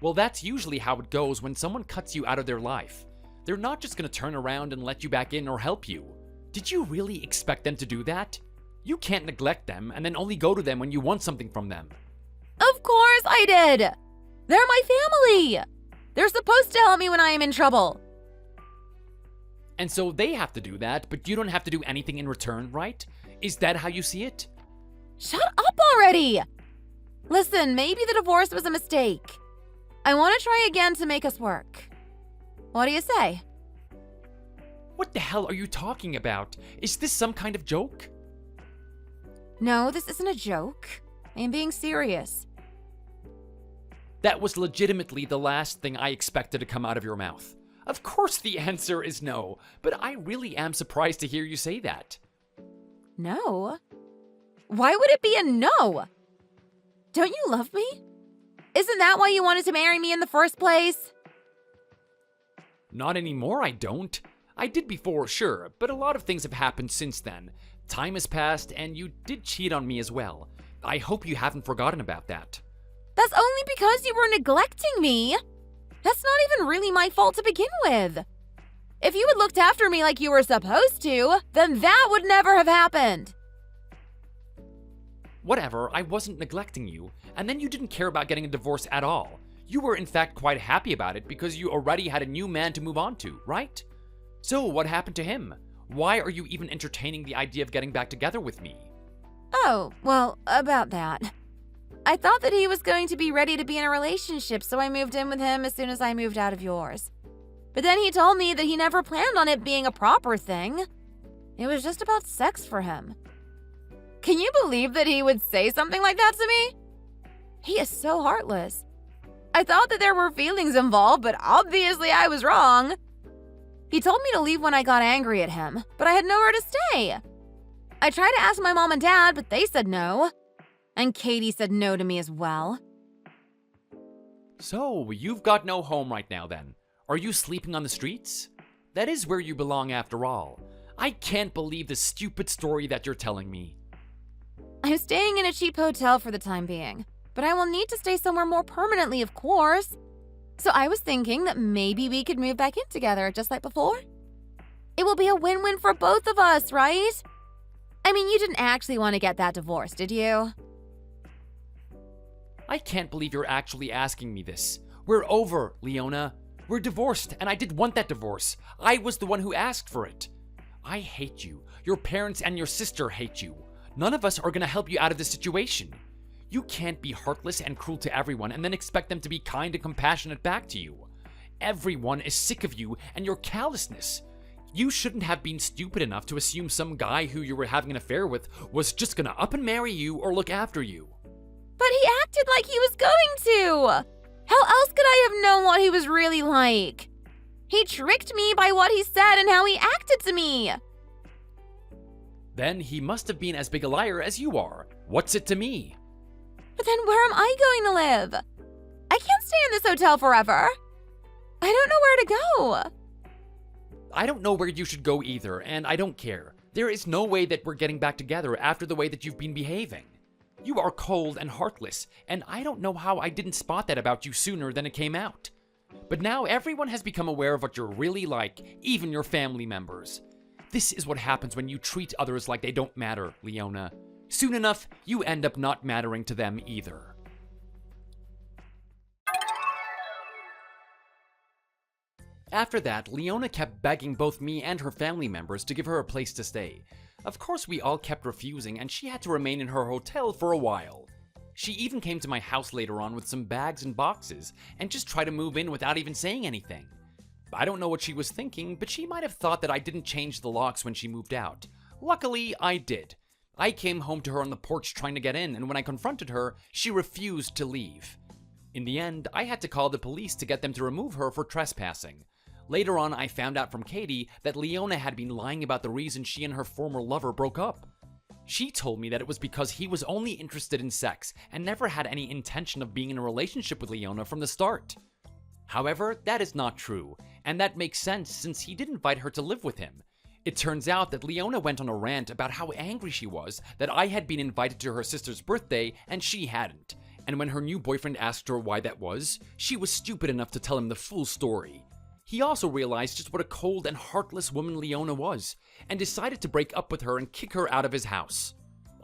Well, that's usually how it goes when someone cuts you out of their life. They're not just gonna turn around and let you back in or help you. Did you really expect them to do that? You can't neglect them and then only go to them when you want something from them. Of course I did! They're my family! They're supposed to help me when I am in trouble. And so they have to do that, but you don't have to do anything in return, right? Is that how you see it? Shut up already! Listen, maybe the divorce was a mistake. I want to try again to make us work. What do you say? What the hell are you talking about? Is this some kind of joke? No, this isn't a joke. I am being serious. That was legitimately the last thing I expected to come out of your mouth. Of course the answer is no, but I really am surprised to hear you say that. No? Why would it be a no? Don't you love me? Isn't that why you wanted to marry me in the first place? Not anymore, I don't. I did before, sure, but a lot of things have happened since then. Time has passed, and you did cheat on me as well. I hope you haven't forgotten about that. That's only because you were neglecting me. That's not even really my fault to begin with. If you had looked after me like you were supposed to, then that would never have happened. Whatever, I wasn't neglecting you, and then you didn't care about getting a divorce at all. You were in fact quite happy about it because you already had a new man to move on to, right? So what happened to him? Why are you even entertaining the idea of getting back together with me? Oh, well, about that. I thought that he was going to be ready to be in a relationship, so I moved in with him as soon as I moved out of yours. But then he told me that he never planned on it being a proper thing. It was just about sex for him. Can you believe that he would say something like that to me? He is so heartless. I thought that there were feelings involved, but obviously I was wrong. He told me to leave when I got angry at him, but I had nowhere to stay. I tried to ask my mom and dad, but they said no. And Katie said no to me as well. So, you've got no home right now then. Are you sleeping on the streets? That is where you belong after all. I can't believe the stupid story that you're telling me. I'm staying in a cheap hotel for the time being, but I will need to stay somewhere more permanently, of course. So I was thinking that maybe we could move back in together, just like before. It will be a win-win for both of us, right? I mean, you didn't actually want to get that divorce, did you? I can't believe you're actually asking me this. We're over, Leona. We're divorced, and I did want that divorce. I was the one who asked for it. I hate you. Your parents and your sister hate you. None of us are gonna help you out of this situation. You can't be heartless and cruel to everyone and then expect them to be kind and compassionate back to you. Everyone is sick of you and your callousness. You shouldn't have been stupid enough to assume some guy who you were having an affair with was just gonna up and marry you or look after you. But he acted like he was going to. How else could I have known what he was really like? He tricked me by what he said and how he acted to me. Then he must have been as big a liar as you are. What's it to me? But then where am I going to live? I can't stay in this hotel forever. I don't know where to go. I don't know where you should go either, and I don't care. There is no way that we're getting back together after the way that you've been behaving. You are cold and heartless, and I don't know how I didn't spot that about you sooner than it came out. But now everyone has become aware of what you're really like, even your family members. This is what happens when you treat others like they don't matter, Leona. Soon enough, you end up not mattering to them either. After that, Leona kept begging both me and her family members to give her a place to stay. Of course, we all kept refusing, and she had to remain in her hotel for a while. She even came to my house later on with some bags and boxes, and just tried to move in without even saying anything. I don't know what she was thinking, but she might have thought that I didn't change the locks when she moved out. Luckily, I did. I came home to her on the porch trying to get in, and when I confronted her, she refused to leave. In the end, I had to call the police to get them to remove her for trespassing. Later on, I found out from Katie that Leona had been lying about the reason she and her former lover broke up. She told me that it was because he was only interested in sex and never had any intention of being in a relationship with Leona from the start. However, that is not true, and that makes sense since he did invite her to live with him. It turns out that Leona went on a rant about how angry she was that I had been invited to her sister's birthday and she hadn't, and when her new boyfriend asked her why that was, she was stupid enough to tell him the full story. He also realized just what a cold and heartless woman Leona was, and decided to break up with her and kick her out of his house.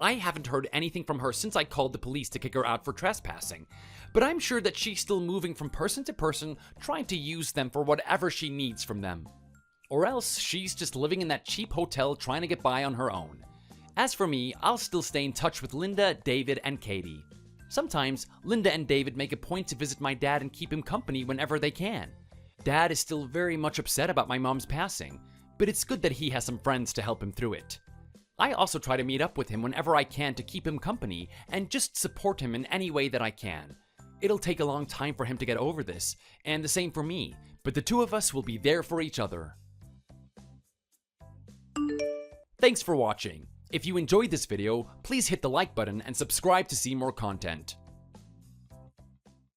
I haven't heard anything from her since I called the police to kick her out for trespassing, but I'm sure that she's still moving from person to person, trying to use them for whatever she needs from them. Or else she's just living in that cheap hotel trying to get by on her own. As for me, I'll still stay in touch with Linda, David, and Katie. Sometimes, Linda and David make a point to visit my dad and keep him company whenever they can. Dad is still very much upset about my mom's passing, but it's good that he has some friends to help him through it. I also try to meet up with him whenever I can to keep him company and just support him in any way that I can. It'll take a long time for him to get over this, and the same for me, but the two of us will be there for each other. Thanks for watching. If you enjoyed this video, please hit the like button and subscribe to see more content.